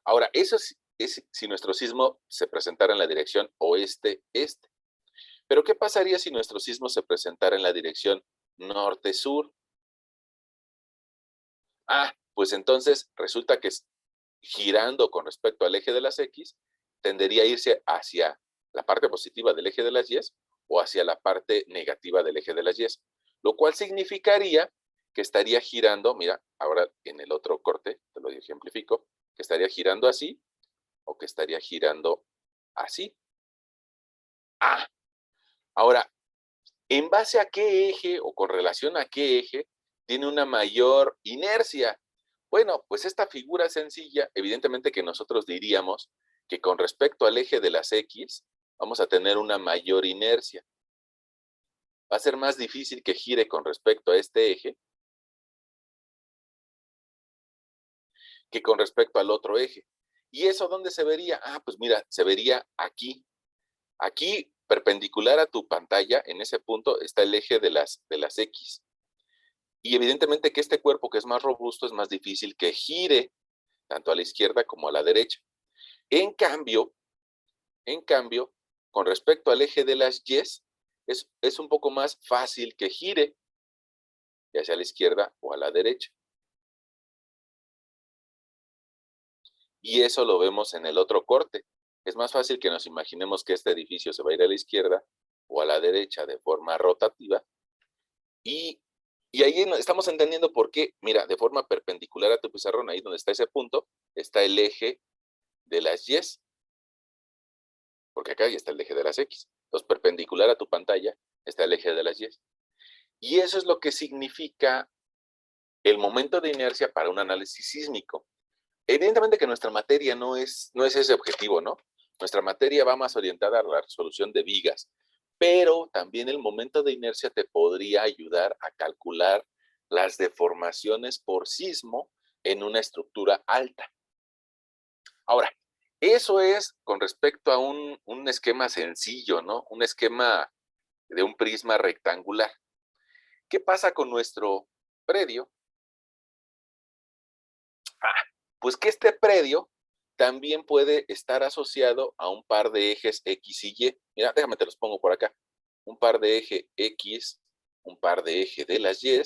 Ahora, eso es si nuestro sismo se presentara en la dirección oeste-este. Pero ¿qué pasaría si nuestro sismo se presentara en la dirección norte-sur? Ah, pues entonces resulta que girando con respecto al eje de las X, tendería a irse hacia la parte positiva del eje de las Y o hacia la parte negativa del eje de las Y, lo cual significaría que estaría girando, mira, ahora en el otro corte, te lo ejemplifico, que estaría girando así o que estaría girando así. Ah, ahora, ¿en base a qué eje o con relación a qué eje tiene una mayor inercia? Bueno, pues esta figura sencilla, evidentemente que nosotros diríamos que con respecto al eje de las X, vamos a tener una mayor inercia. Va a ser más difícil que gire con respecto a este eje que con respecto al otro eje. ¿Y eso dónde se vería? Ah, pues mira, se vería aquí. Aquí, perpendicular a tu pantalla, en ese punto está el eje de las X. Y evidentemente que este cuerpo que es más robusto es más difícil que gire tanto a la izquierda como a la derecha. En cambio, En cambio, con respecto al eje de las Y, es un poco más fácil que gire, ya sea a la izquierda o a la derecha. Y eso lo vemos en el otro corte. Es más fácil que nos imaginemos que este edificio se va a ir a la izquierda o a la derecha de forma rotativa. Y, y ahí estamos entendiendo por qué, mira, de forma perpendicular a tu pizarrón, ahí donde está ese punto, está el eje de las Y, porque acá ya está el eje de las X. Entonces, perpendicular a tu pantalla está el eje de las Y. Y eso es lo que significa el momento de inercia para un análisis sísmico. Evidentemente que nuestra materia no es ese objetivo, ¿no? Nuestra materia va más orientada a la resolución de vigas, pero también el momento de inercia te podría ayudar a calcular las deformaciones por sismo en una estructura alta. Ahora, eso es con respecto a un esquema sencillo, ¿no? Un esquema de un prisma rectangular. ¿Qué pasa con nuestro predio? Pues que este predio también puede estar asociado a un par de ejes X y Y. Mira, déjame te los pongo por acá. Un par de eje X, un par de eje de las Y.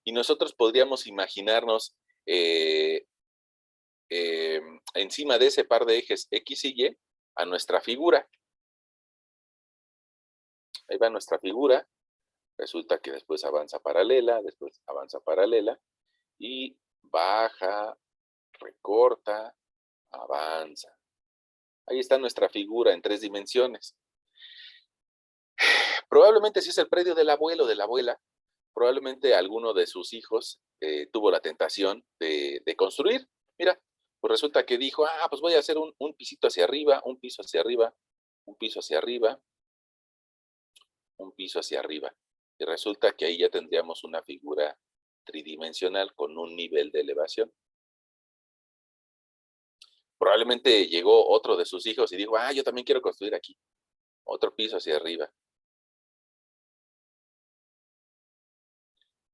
Y nosotros podríamos imaginarnos encima de ese par de ejes X y Y a nuestra figura. Ahí va nuestra figura. Resulta que después avanza paralela, y baja, recorta, avanza. Ahí está nuestra figura en 3 dimensiones. Probablemente si es el predio del abuelo o de la abuela, probablemente alguno de sus hijos tuvo la tentación de construir. Mira, pues resulta que dijo, pues voy a hacer un pisito hacia arriba, un piso hacia arriba, un piso hacia arriba, un piso hacia arriba. Y resulta que ahí ya tendríamos una figura tridimensional con un nivel de elevación. Probablemente llegó otro de sus hijos y dijo, yo también quiero construir aquí, otro piso hacia arriba.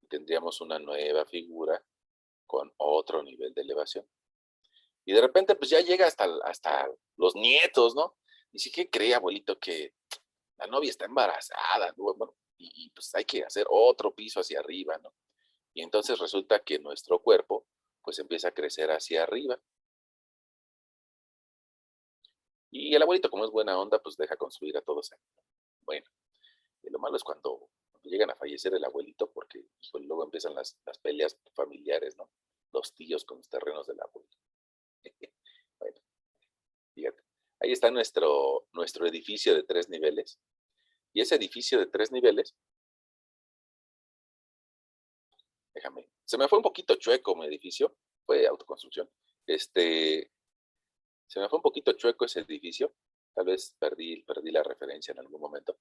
Y tendríamos una nueva figura con otro nivel de elevación. Y de repente, pues ya llega hasta los nietos, ¿no? Dice, ¿qué cree, abuelito? Que la novia está embarazada, ¿no? Bueno, y pues hay que hacer otro piso hacia arriba, ¿no? Y entonces resulta que nuestro cuerpo, pues empieza a crecer hacia arriba. Y el abuelito, como es buena onda, pues deja construir a todos ahí. Bueno, y lo malo es cuando llegan a fallecer el abuelito, porque híjole, luego empiezan las peleas familiares, ¿no? Los tíos con los terrenos del abuelo. Bueno, fíjate. Ahí está nuestro edificio de 3 niveles. Y ese edificio de 3 niveles, déjame, se me fue un poquito chueco mi edificio, fue autoconstrucción. Se me fue un poquito chueco ese edificio, tal vez perdí la referencia en algún momento,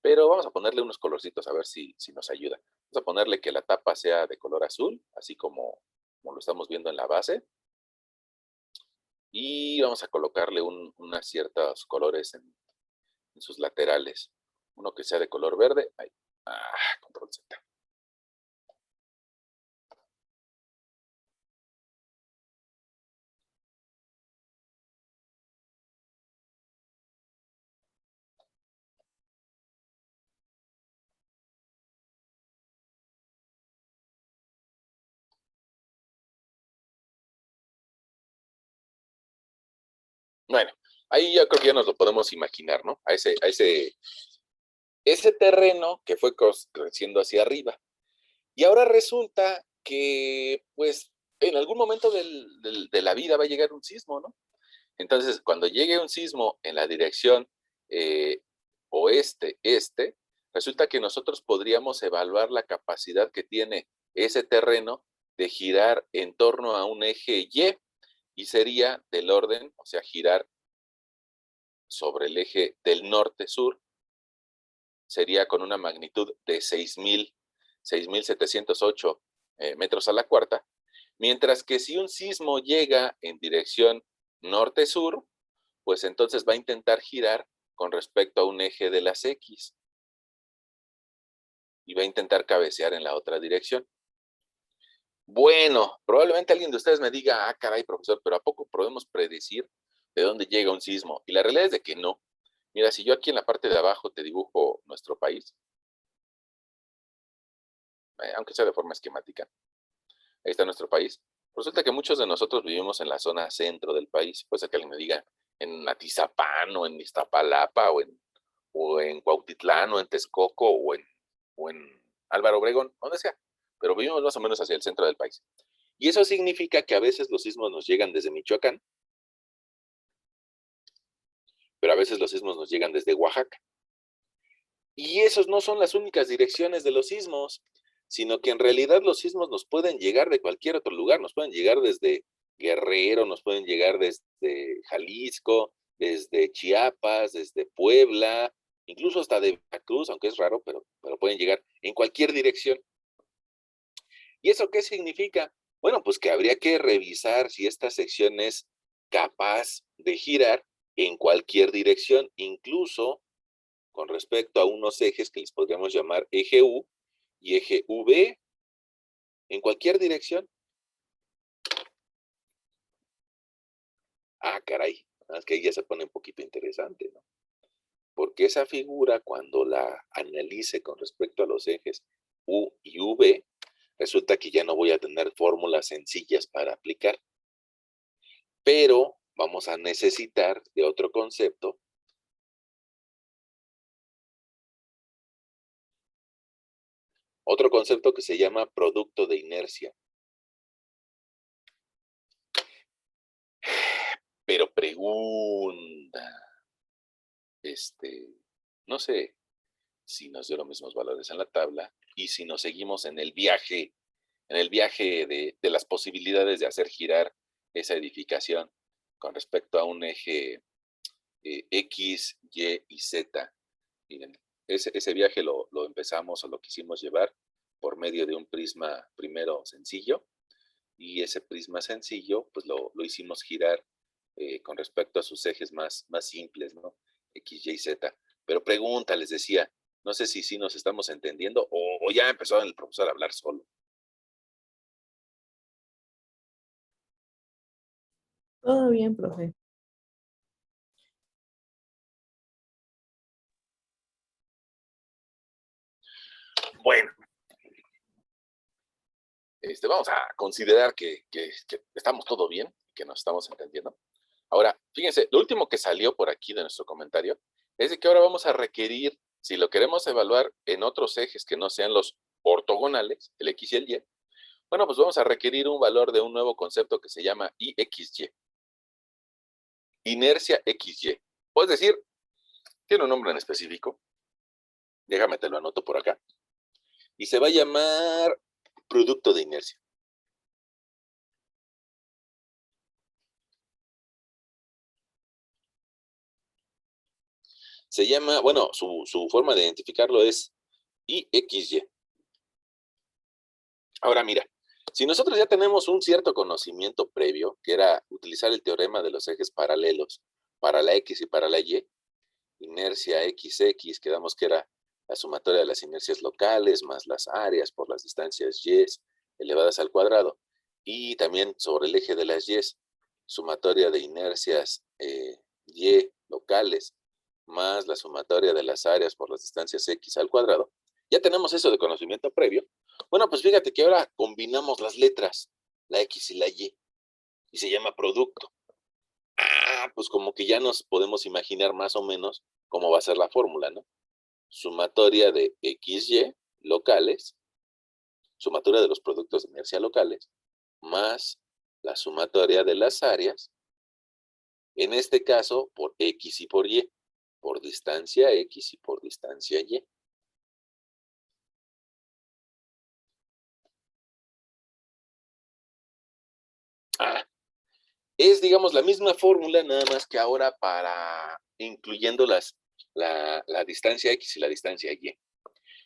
pero vamos a ponerle unos colorcitos a ver si nos ayuda. Vamos a ponerle que la tapa sea de color azul, así como lo estamos viendo en la base, y vamos a colocarle unos ciertos colores en sus laterales. Uno que sea de color verde, ahí, control Z. Bueno, ahí yo creo que ya nos lo podemos imaginar, ¿no? Ese terreno que fue creciendo hacia arriba. Y ahora resulta que, pues, en algún momento de la vida va a llegar un sismo, ¿no? Entonces, cuando llegue un sismo en la dirección oeste-este, resulta que nosotros podríamos evaluar la capacidad que tiene ese terreno de girar en torno a un eje y sería del orden, o sea, girar sobre el eje del norte-sur, sería con una magnitud de 6.708 metros a la cuarta, mientras que si un sismo llega en dirección norte-sur, pues entonces va a intentar girar con respecto a un eje de las X y va a intentar cabecear en la otra dirección. Bueno, probablemente alguien de ustedes me diga, ah, caray, profesor, pero ¿a poco podemos predecir de dónde llega un sismo? Y la realidad es de que no. Mira, si yo aquí en la parte de abajo te dibujo nuestro país, aunque sea de forma esquemática, ahí está nuestro país. Resulta que muchos de nosotros vivimos en la zona centro del país. Puede ser que alguien me diga en Atizapán o en Iztapalapa o en Cuautitlán o en Texcoco o en Álvaro Obregón, donde sea. Pero vivimos más o menos hacia el centro del país. Y eso significa que a veces los sismos nos llegan desde Michoacán, pero a veces los sismos nos llegan desde Oaxaca. Y esos no son las únicas direcciones de los sismos, sino que en realidad los sismos nos pueden llegar de cualquier otro lugar, nos pueden llegar desde Guerrero, nos pueden llegar desde Jalisco, desde Chiapas, desde Puebla, incluso hasta de Veracruz, aunque es raro, pero pueden llegar en cualquier dirección. ¿Y eso qué significa? Bueno, pues que habría que revisar si esta sección es capaz de girar en cualquier dirección, incluso con respecto a unos ejes que les podríamos llamar eje U y eje V, en cualquier dirección. Ah, caray, es que ahí ya se pone un poquito interesante, ¿no? Porque esa figura, cuando la analice con respecto a los ejes U y V, resulta que ya no voy a tener fórmulas sencillas para aplicar, pero vamos a necesitar de otro concepto que se llama producto de inercia. Pero pregunta, no sé si nos dio los mismos valores en la tabla y si nos seguimos en el viaje de las posibilidades de hacer girar esa edificación con respecto a un eje X, Y y Z. Miren, ese viaje lo empezamos o lo quisimos llevar por medio de un prisma primero sencillo, y ese prisma sencillo pues lo hicimos girar con respecto a sus ejes más simples, ¿no? X, Y, Z. Pero pregunta, les decía, no sé si nos estamos entendiendo o ya empezó el profesor a hablar solo. Todo bien, profe. Bueno, vamos a considerar que estamos todo bien, que nos estamos entendiendo. Ahora, fíjense, lo último que salió por aquí de nuestro comentario es de que ahora vamos a requerir, si lo queremos evaluar en otros ejes que no sean los ortogonales, el X y el Y, bueno, pues vamos a requerir un valor de un nuevo concepto que se llama IXY, inercia XY. Puedes decir, tiene un nombre en específico, déjame te lo anoto por acá, y se va a llamar producto de inercia. Se llama, bueno, su forma de identificarlo es IXY. Ahora mira, si nosotros ya tenemos un cierto conocimiento previo, que era utilizar el teorema de los ejes paralelos para la X y para la Y, inercia XX, quedamos que era la sumatoria de las inercias locales más las áreas por las distancias Y elevadas al cuadrado, y también sobre el eje de las Y, sumatoria de inercias Y locales más la sumatoria de las áreas por las distancias X al cuadrado. Ya tenemos eso de conocimiento previo. Bueno, pues fíjate que ahora combinamos las letras, la X y la y se llama producto. Ah, pues como que ya nos podemos imaginar más o menos cómo va a ser la fórmula, ¿no? Sumatoria de XY locales, sumatoria de los productos de inercia locales, más la sumatoria de las áreas, en este caso por X y por distancia X y por distancia Y. Ah, es, digamos, la misma fórmula, nada más que ahora para incluyendo la distancia X y la distancia Y.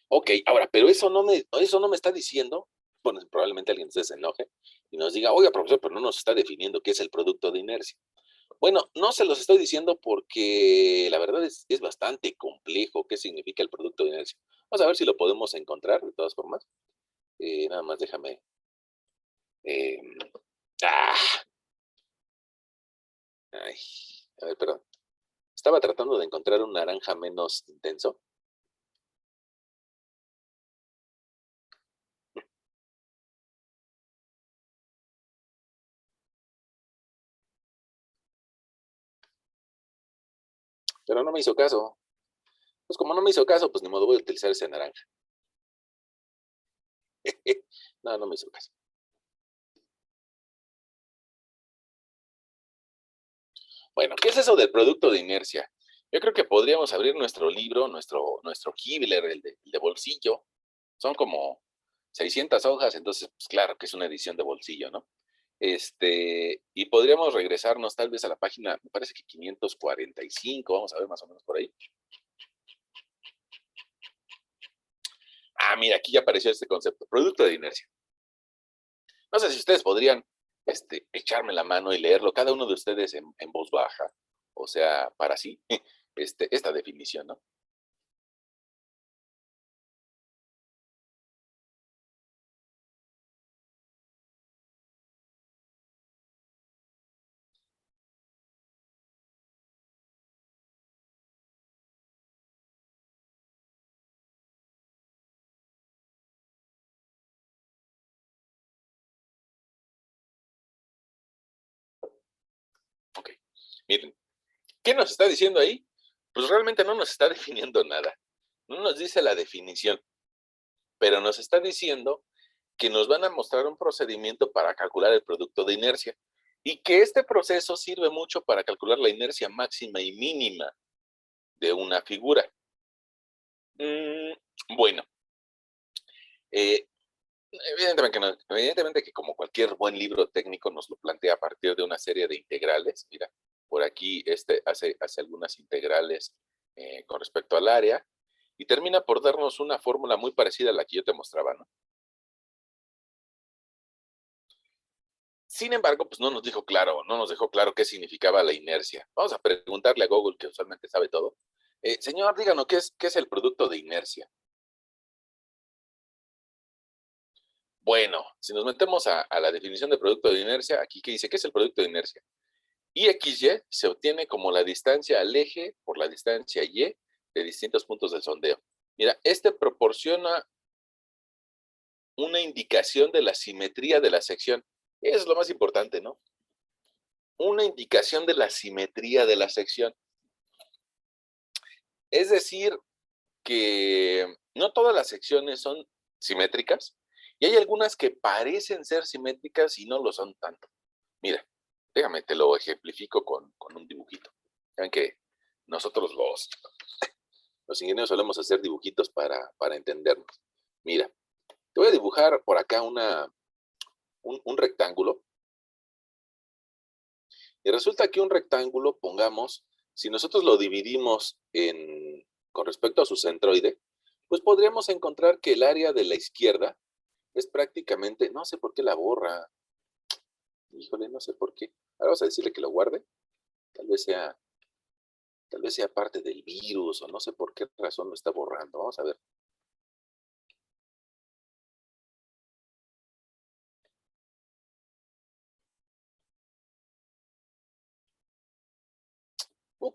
Ok, ahora, pero eso no me está diciendo, bueno, probablemente alguien se enoje y nos diga, oiga, profesor, pero no nos está definiendo qué es el producto de inercia. Bueno, no se los estoy diciendo porque la verdad es bastante complejo qué significa el producto de inercia. Vamos a ver si lo podemos encontrar, de todas formas. Nada más déjame Eh, ah, ay, a ver, perdón. Estaba tratando de encontrar un naranja menos intenso. Pero no me hizo caso. Pues como no me hizo caso, pues ni modo voy a utilizar ese naranja. No, no me hizo caso. Bueno, ¿qué es eso del producto de inercia? Yo creo que podríamos abrir nuestro libro, nuestro Kibler, el de bolsillo. Son como 600 hojas, entonces, pues claro que es una edición de bolsillo, ¿no? Y podríamos regresarnos tal vez a la página, me parece que 545, vamos a ver más o menos por ahí. Ah, mira, aquí ya apareció este concepto, producto de inercia. No sé si ustedes podrían echarme la mano y leerlo, cada uno de ustedes en voz baja, o sea, para sí, esta definición, ¿no? Ok, miren, ¿qué nos está diciendo ahí? Pues realmente no nos está definiendo nada, no nos dice la definición, pero nos está diciendo que nos van a mostrar un procedimiento para calcular el producto de inercia y que este proceso sirve mucho para calcular la inercia máxima y mínima de una figura. Bueno, eh, evidentemente que como cualquier buen libro técnico nos lo plantea a partir de una serie de integrales. Mira, por aquí hace algunas integrales con respecto al área y termina por darnos una fórmula muy parecida a la que yo te mostraba, ¿no? Sin embargo, pues no nos dijo claro, no nos dejó claro qué significaba la inercia. Vamos a preguntarle a Google, que usualmente sabe todo. Señor, díganos, ¿qué es el producto de inercia? Bueno, si nos metemos a la definición de producto de inercia, aquí que dice, ¿qué es el producto de inercia? IXY se obtiene como la distancia al eje por la distancia Y de distintos puntos del sondeo. Mira, proporciona una indicación de la simetría de la sección. Eso es lo más importante, ¿no? Una indicación de la simetría de la sección. Es decir, que no todas las secciones son simétricas y hay algunas que parecen ser simétricas y no lo son tanto. Mira, déjame, te lo ejemplifico con un dibujito. Saben que nosotros los ingenieros solemos hacer dibujitos para entendernos. Mira, te voy a dibujar por acá un rectángulo y resulta que un rectángulo, pongamos, si nosotros lo dividimos con respecto a su centroide, pues podríamos encontrar que el área de la izquierda es prácticamente, no sé por qué la borra, híjole, no sé por qué. Ahora vamos a decirle que lo guarde, tal vez sea, tal vez sea parte del virus o no sé por qué razón lo está borrando. Vamos a ver.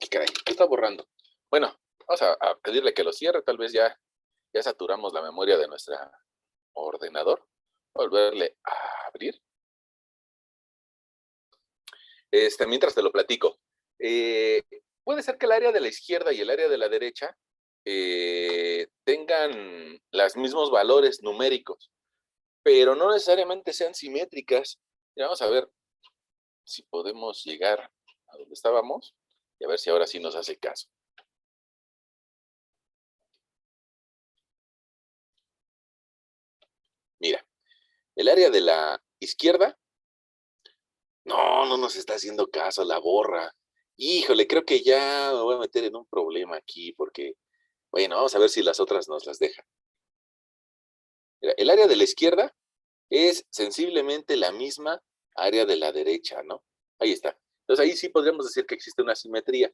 Qué caray, ¿qué está borrando? Bueno, vamos a pedirle que lo cierre, tal vez ya saturamos la memoria de nuestro ordenador. Volverle a abrir. Mientras te lo platico. Eh, Puede ser que el área de la izquierda y el área de la derecha tengan los mismos valores numéricos, pero no necesariamente sean simétricas. Ya vamos a ver si podemos llegar a donde estábamos y a ver si ahora sí nos hace caso. Mira, el área de la izquierda, no nos está haciendo caso, la borra. Híjole, creo que ya me voy a meter en un problema aquí porque, bueno, vamos a ver si las otras nos las dejan. Mira, el área de la izquierda es sensiblemente la misma área de la derecha, ¿no? Ahí está. Entonces ahí sí podríamos decir que existe una simetría,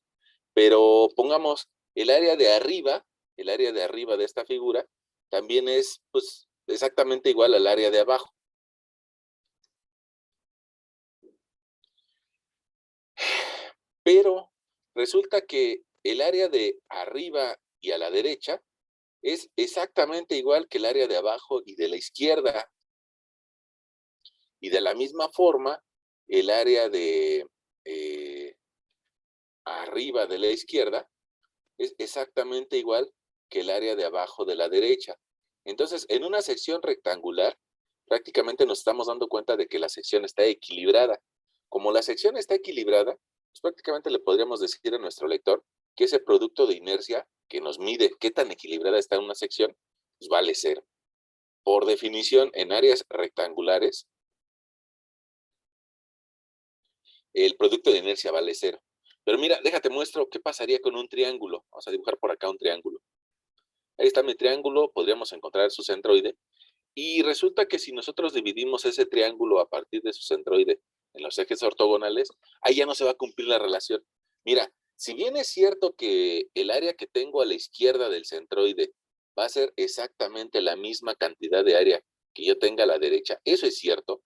pero pongamos el área de arriba de esta figura, también es pues exactamente igual al área de abajo. pero resulta que el área de arriba y a la derecha es exactamente igual que el área de abajo y de la izquierda. Y de la misma forma, el área de arriba de la izquierda es exactamente igual que el área de abajo de la derecha. Entonces, en una sección rectangular, prácticamente nos estamos dando cuenta de que la sección está equilibrada. Como la sección está equilibrada, pues prácticamente le podríamos decir a nuestro lector que ese producto de inercia que nos mide qué tan equilibrada está una sección, pues vale cero. Por definición, en áreas rectangulares, el producto de inercia vale cero. Pero mira, déjate muestro qué pasaría con un triángulo. Vamos a dibujar por acá un triángulo. Ahí está mi triángulo, podríamos encontrar su centroide. Y resulta que si nosotros dividimos ese triángulo a partir de su centroide en los ejes ortogonales, ahí ya no se va a cumplir la relación. Mira, si bien es cierto que el área que tengo a la izquierda del centroide va a ser exactamente la misma cantidad de área que yo tenga a la derecha, eso es cierto.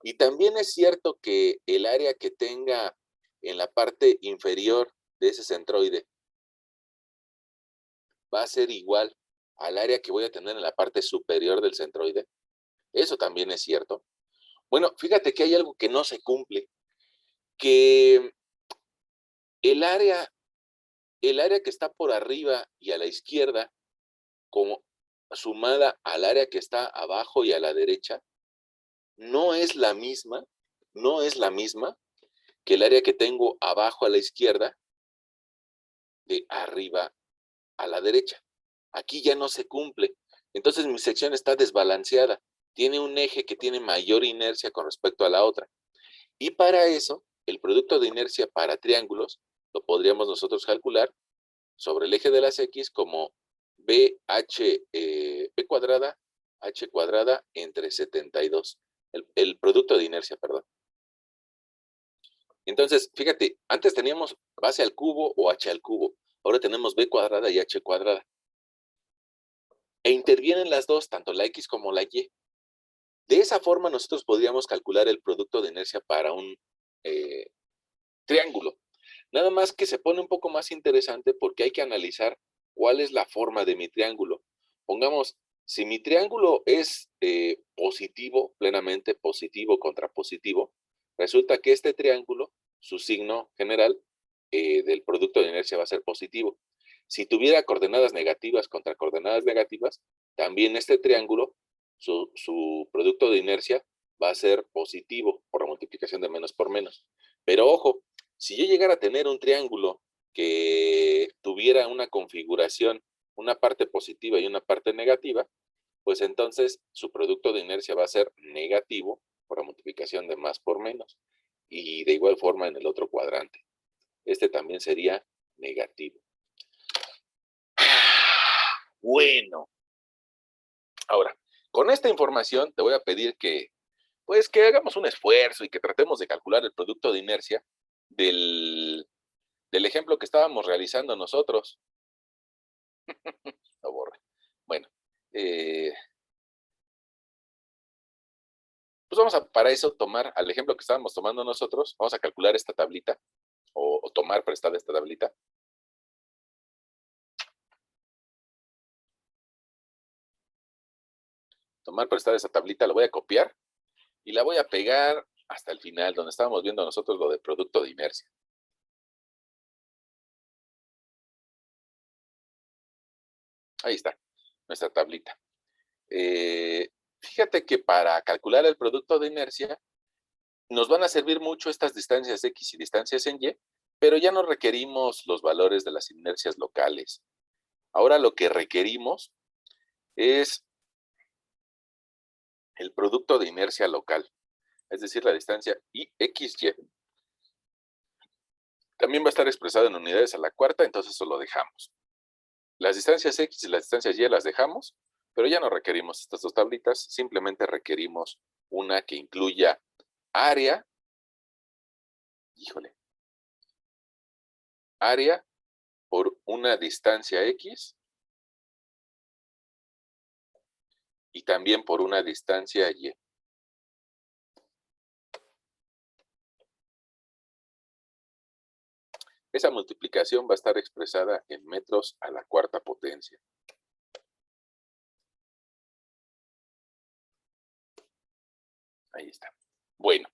Y también es cierto que el área que tenga en la parte inferior de ese centroide va a ser igual al área que voy a tener en la parte superior del centroide. Eso también es cierto. Bueno, fíjate que hay algo que no se cumple, que el área, el área que está por arriba y a la izquierda, como sumada al área que está abajo y a la derecha, no es la misma, no es la misma que el área que tengo abajo a la izquierda de arriba a la derecha. Aquí ya no se cumple. Entonces mi sección está desbalanceada. Tiene un eje que tiene mayor inercia con respecto a la otra. Y para eso, el producto de inercia para triángulos lo podríamos nosotros calcular sobre el eje de las X como B cuadrada, H cuadrada entre 72. El producto de inercia, perdón. Entonces, fíjate, antes teníamos base al cubo o H al cubo. Ahora tenemos B cuadrada y H cuadrada. E intervienen las dos, tanto la X como la Y. De esa forma nosotros podríamos calcular el producto de inercia para un triángulo. Nada más que se pone un poco más interesante porque hay que analizar cuál es la forma de mi triángulo. Pongamos, si mi triángulo es positivo, plenamente positivo contra positivo, resulta que este triángulo, su signo general del producto de inercia va a ser positivo. Si tuviera coordenadas negativas contra coordenadas negativas, también este triángulo, su producto de inercia va a ser positivo por la multiplicación de menos por menos. Pero ojo, si yo llegara a tener un triángulo que tuviera una configuración, una parte positiva y una parte negativa, pues entonces su producto de inercia va a ser negativo por la multiplicación de más por menos. Y de igual forma en el otro cuadrante. Este también sería negativo. Bueno, ahora, con esta información te voy a pedir que, pues, que hagamos un esfuerzo y que tratemos de calcular el producto de inercia del ejemplo que estábamos realizando nosotros. Lo borré. Bueno, eh, pues vamos a, para eso, tomar al ejemplo que estábamos tomando nosotros, vamos a calcular esta tablita, o tomar prestada esta tablita. Tomar prestada esta tablita, la voy a copiar y la voy a pegar hasta el final, donde estábamos viendo nosotros lo del producto de inercia. Ahí está, nuestra tablita. Fíjate que para calcular el producto de inercia, nos van a servir mucho estas distancias X y distancias en Y, pero ya no requerimos los valores de las inercias locales. Ahora lo que requerimos es el producto de inercia local, es decir, la distancia XY. También va a estar expresado en unidades a la cuarta, entonces eso lo dejamos. Las distancias X y las distancias Y las dejamos, pero ya no requerimos estas dos tablitas, simplemente requerimos una que incluya área, área por una distancia X y también por una distancia Y. Esa multiplicación va a estar expresada en metros a la cuarta potencia. Ahí está. Bueno,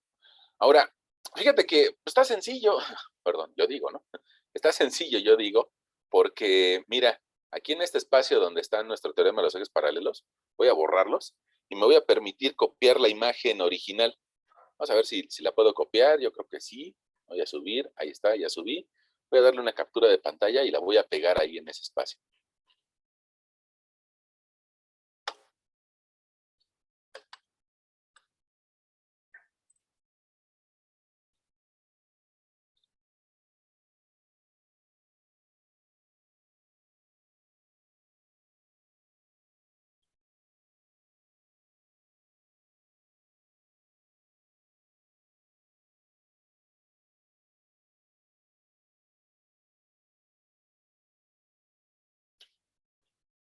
ahora, fíjate que está sencillo, perdón, yo digo, ¿no? Está sencillo, yo digo, porque mira, aquí en este espacio donde está nuestro teorema de los ejes paralelos, voy a borrarlos y me voy a permitir copiar la imagen original. Vamos a ver si la puedo copiar, yo creo que sí. Voy a subir, ahí está, ya subí. Voy a darle una captura de pantalla y la voy a pegar ahí en ese espacio.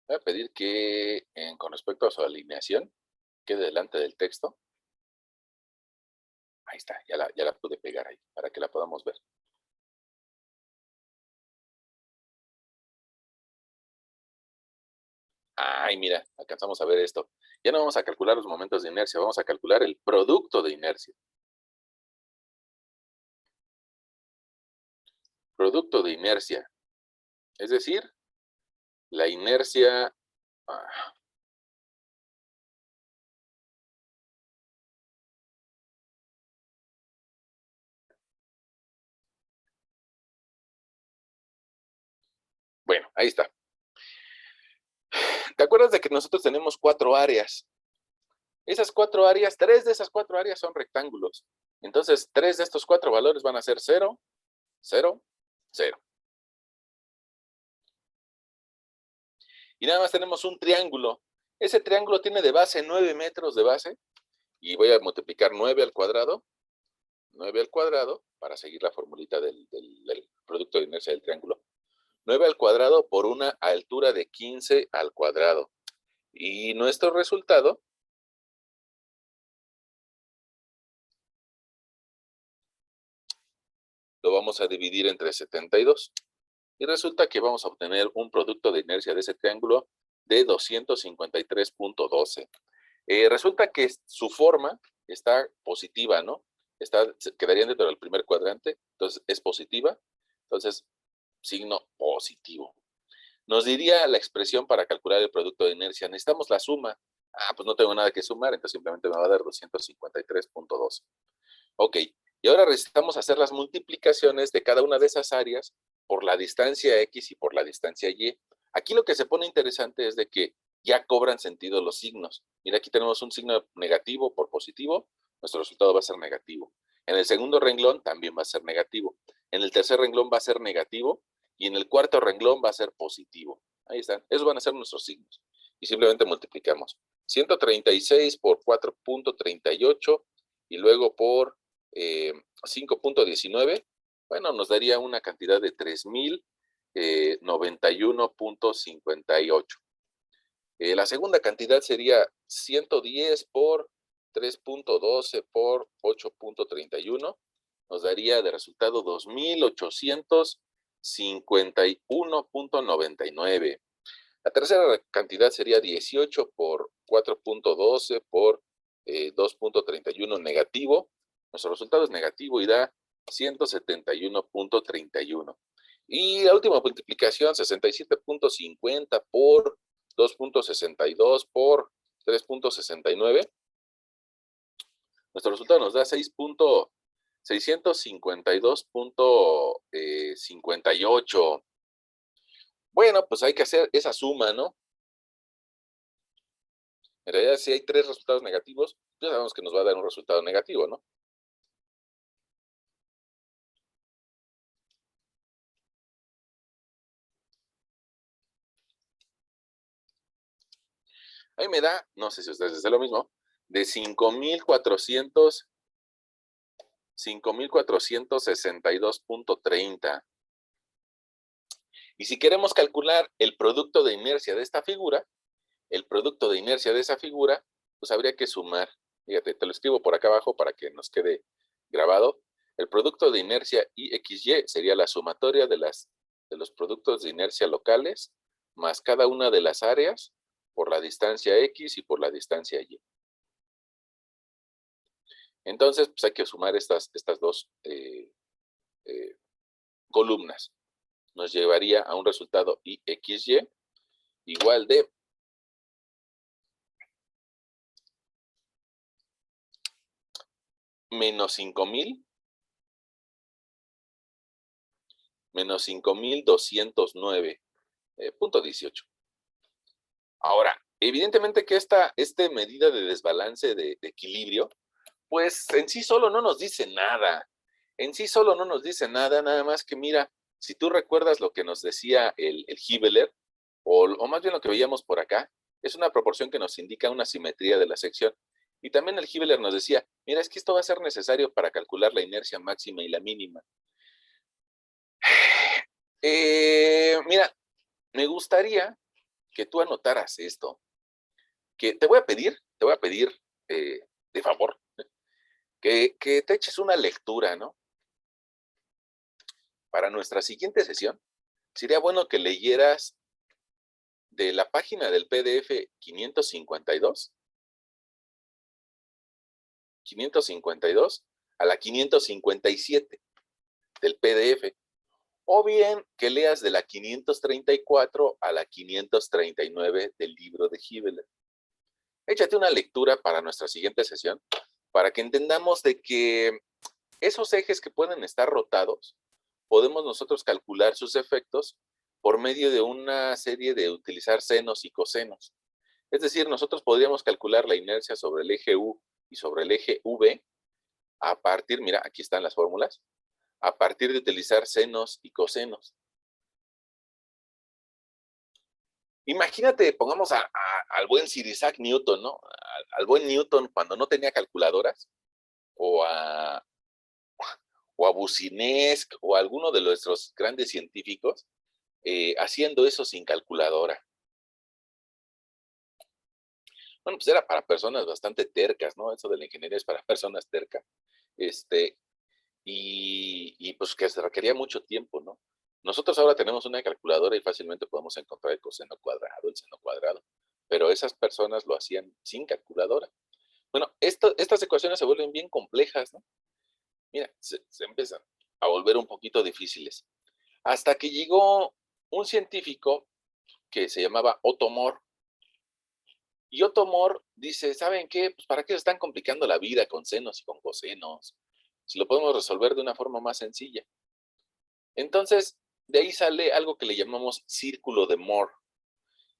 Voy a pedir que, con respecto a su alineación, quede delante del texto. Ahí está, ya la pude pegar ahí, para que la podamos ver. Ay, mira, alcanzamos a ver esto. Ya no vamos a calcular los momentos de inercia, vamos a calcular el producto de inercia. Producto de inercia. Es decir, la inercia... Bueno, ahí está. ¿Te acuerdas de que nosotros tenemos 4 áreas? Esas 4 áreas, 3 de esas 4 áreas son rectángulos. Entonces, 3 de estos 4 valores van a ser 0, 0, 0. Y nada más tenemos un triángulo. Ese triángulo tiene de base 9 metros de base. Y voy a multiplicar 9 al cuadrado. 9 al cuadrado, para seguir la formulita del producto de inercia del triángulo. 9 al cuadrado por una altura de 15 al cuadrado. Y nuestro resultado lo vamos a dividir entre 72. Y resulta que vamos a obtener un producto de inercia de ese triángulo de 253.12. Resulta que su forma está positiva, ¿no? Quedaría dentro del primer cuadrante, entonces es positiva, entonces signo positivo. Nos diría la expresión para calcular el producto de inercia, necesitamos la suma. Ah, pues no tengo nada que sumar, entonces simplemente me va a dar 253.12. Ok, y ahora necesitamos hacer las multiplicaciones de cada una de esas áreas por la distancia X y por la distancia Y. Aquí lo que se pone interesante es de que ya cobran sentido los signos. Mira, aquí tenemos un signo negativo por positivo, nuestro resultado va a ser negativo. En el segundo renglón también va a ser negativo. En el tercer renglón va a ser negativo y en el cuarto renglón va a ser positivo. Ahí están, esos van a ser nuestros signos. Y simplemente multiplicamos. 136 por 4.38 y luego por 5.19, bueno, nos daría una cantidad de 3.091.58. La segunda cantidad sería 110 por 3.12 por 8.31, nos daría de resultado 2.851.99. La tercera cantidad sería 18 por 4.12 por 2.31 negativo. Nuestro resultado es negativo y da 171.31. Y la última multiplicación, 67.50 por 2.62 por 3.69. Nuestro resultado nos da 6.652.58. Bueno, pues hay que hacer esa suma, ¿no? En realidad, si hay 3 resultados negativos, ya sabemos que nos va a dar un resultado negativo, ¿no? Ahí me da, no sé si ustedes dicen lo mismo, de 5.462.30. Y si queremos calcular el producto de inercia de esta figura, el producto de inercia de esa figura, pues habría que sumar. Fíjate, te lo escribo por acá abajo para que nos quede grabado. El producto de inercia IXY sería la sumatoria de los productos de inercia locales más cada una de las áreas por la distancia X y por la distancia Y. Entonces, pues hay que sumar estas dos columnas. Nos llevaría a un resultado IXY igual de menos 5.209.18. Ahora, evidentemente que esta medida de desbalance de equilibrio, pues en sí solo no nos dice nada. En sí solo no nos dice nada, nada más que mira, si tú recuerdas lo que nos decía el Hibbeler, o más bien lo que veíamos por acá, es una proporción que nos indica una simetría de la sección. Y también el Hibbeler nos decía, mira, es que esto va a ser necesario para calcular la inercia máxima y la mínima. Mira, me gustaría que tú anotaras esto, que te voy a pedir de favor, que te eches una lectura, ¿no? Para nuestra siguiente sesión, sería bueno que leyeras de la página del PDF 552 a la 557 del PDF, o bien que leas de la 534 a la 539 del libro de Hibbeler. Échate una lectura para nuestra siguiente sesión, para que entendamos de que esos ejes que pueden estar rotados, podemos nosotros calcular sus efectos por medio de una serie de utilizar senos y cosenos. Es decir, nosotros podríamos calcular la inercia sobre el eje U y sobre el eje V a partir, mira, aquí están las fórmulas, a partir de utilizar senos y cosenos. Imagínate, pongamos al buen Sir Isaac Newton, ¿no? Al buen Newton cuando no tenía calculadoras, o a Boussinesq, o a alguno de nuestros grandes científicos, haciendo eso sin calculadora. Bueno, pues era para personas bastante tercas, ¿no? Eso de la ingeniería es para personas tercas. Y pues que se requería mucho tiempo, ¿no? Nosotros ahora tenemos una calculadora y fácilmente podemos encontrar el coseno cuadrado, el seno cuadrado, pero esas personas lo hacían sin calculadora. Bueno, estas ecuaciones se vuelven bien complejas, ¿no? Mira, se empiezan a volver un poquito difíciles. Hasta que llegó un científico que se llamaba Otto Moore. Y Otto Moore dice, ¿saben qué? Pues ¿para qué se están complicando la vida con senos y con cosenos? Si lo podemos resolver de una forma más sencilla. Entonces, de ahí sale algo que le llamamos círculo de Moore.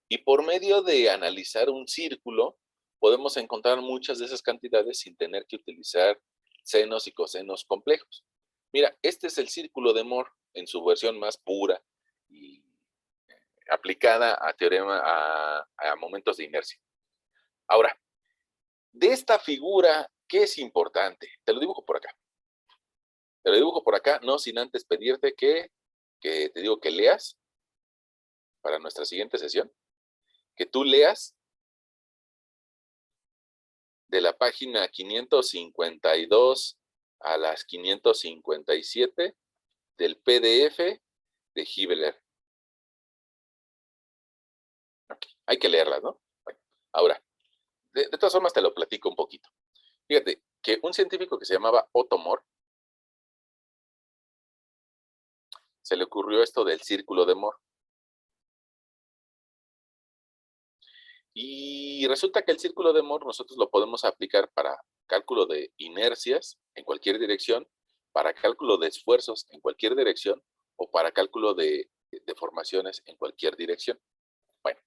Y por medio de analizar un círculo, podemos encontrar muchas de esas cantidades sin tener que utilizar senos y cosenos complejos. Mira, este es el círculo de Moore en su versión más pura y aplicada a momentos de inercia. Ahora, de esta figura, ¿qué es importante? Te lo dibujo por acá. Te lo dibujo por acá, no sin antes pedirte que te digo que leas para nuestra siguiente sesión, que tú leas de la página 552 a las 557 del PDF de Hibbeler. Hay que leerlas, ¿no? Bueno, ahora, de todas formas te lo platico un poquito. Fíjate que un científico que se llamaba Otto Moore, se le ocurrió esto del círculo de Moore. Y resulta que el círculo de Moore nosotros lo podemos aplicar para cálculo de inercias en cualquier dirección, para cálculo de esfuerzos en cualquier dirección, o para cálculo de deformaciones en cualquier dirección. Bueno,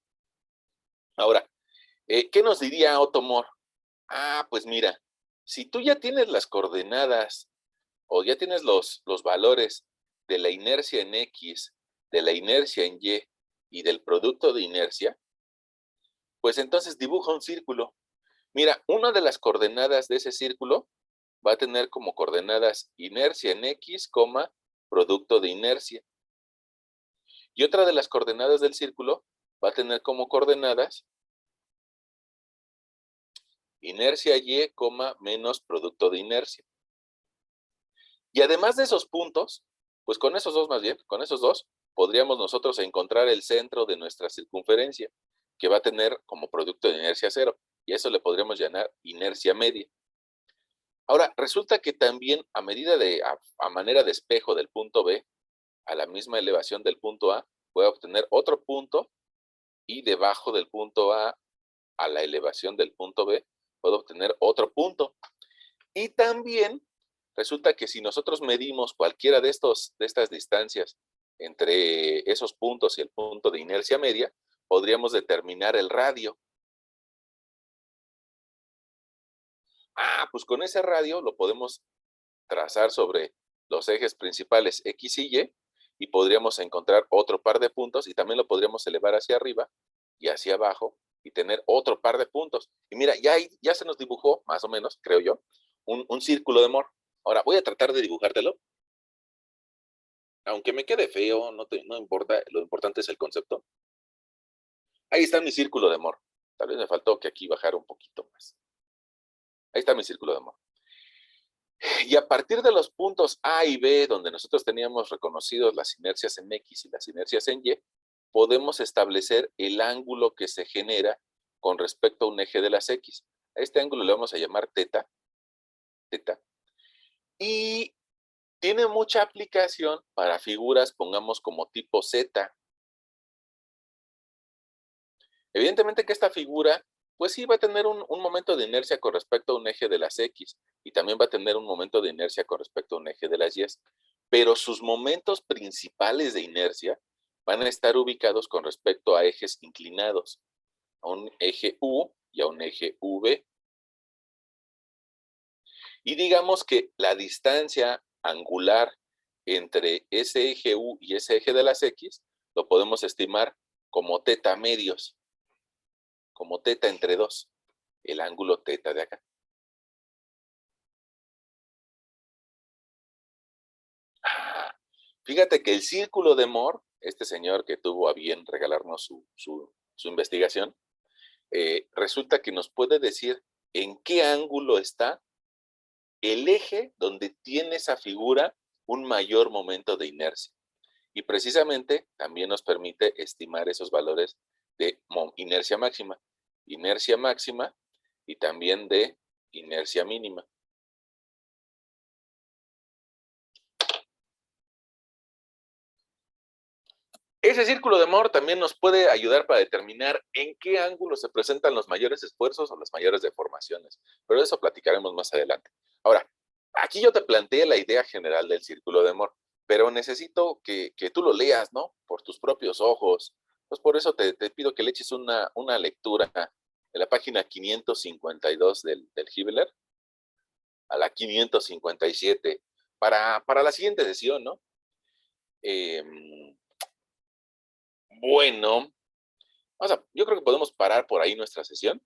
ahora, ¿qué nos diría Otto Moore? Ah, pues mira, si tú ya tienes las coordenadas o ya tienes los valores de la inercia en X, de la inercia en Y y del producto de inercia, pues entonces dibuja un círculo. Mira, una de las coordenadas de ese círculo va a tener como coordenadas inercia en X, producto de inercia. Y otra de las coordenadas del círculo va a tener como coordenadas inercia Y, menos producto de inercia. Y además de esos puntos, pues con esos dos más bien, con esos dos, podríamos nosotros encontrar el centro de nuestra circunferencia, que va a tener como producto de inercia cero, y a eso le podríamos llamar inercia media. Ahora, resulta que también a medida a manera de espejo del punto B, a la misma elevación del punto A, voy a obtener otro punto, y debajo del punto a la elevación del punto B, puedo obtener otro punto. Y también resulta que si nosotros medimos cualquiera de estas distancias entre esos puntos y el punto de inercia media, podríamos determinar el radio. Pues con ese radio lo podemos trazar sobre los ejes principales X y podríamos encontrar otro par de puntos, y también lo podríamos elevar hacia arriba y hacia abajo y tener otro par de puntos. Y mira, ya se nos dibujó, más o menos, creo yo, un círculo de Moore. Ahora voy a tratar de dibujártelo. Aunque me quede feo, no importa, lo importante es el concepto. Ahí está mi círculo de Moore. Tal vez me faltó que aquí bajara un poquito más. Ahí está mi círculo de Moore. Y a partir de los puntos A y B, donde nosotros teníamos reconocidos las inercias en X y las inercias en Y, podemos establecer el ángulo que se genera con respecto a un eje de las X. A este ángulo le vamos a llamar teta. Y tiene mucha aplicación para figuras, pongamos como tipo Z. Evidentemente que esta figura, pues sí va a tener un momento de inercia con respecto a un eje de las X, y también va a tener un momento de inercia con respecto a un eje de las Y, pero sus momentos principales de inercia van a estar ubicados con respecto a ejes inclinados, a un eje U y a un eje V. Y digamos que la distancia angular entre ese eje U y ese eje de las X lo podemos estimar como teta medios, como teta entre 2, el ángulo teta de acá. Fíjate que el círculo de Moore, este señor que tuvo a bien regalarnos su investigación, resulta que nos puede decir en qué ángulo está el eje donde tiene esa figura un mayor momento de inercia. Y precisamente también nos permite estimar esos valores de inercia máxima y también de inercia mínima. Ese círculo de Moore también nos puede ayudar para determinar en qué ángulo se presentan los mayores esfuerzos o las mayores deformaciones, pero de eso platicaremos más adelante. Ahora, aquí yo te planteé la idea general del círculo de Moore, pero necesito que tú lo leas, ¿no? Por tus propios ojos. Pues por eso te pido que le eches una lectura de la página 552 del Hibbeler a la 557 para la siguiente sesión, ¿no? Bueno, yo creo que podemos parar por ahí nuestra sesión.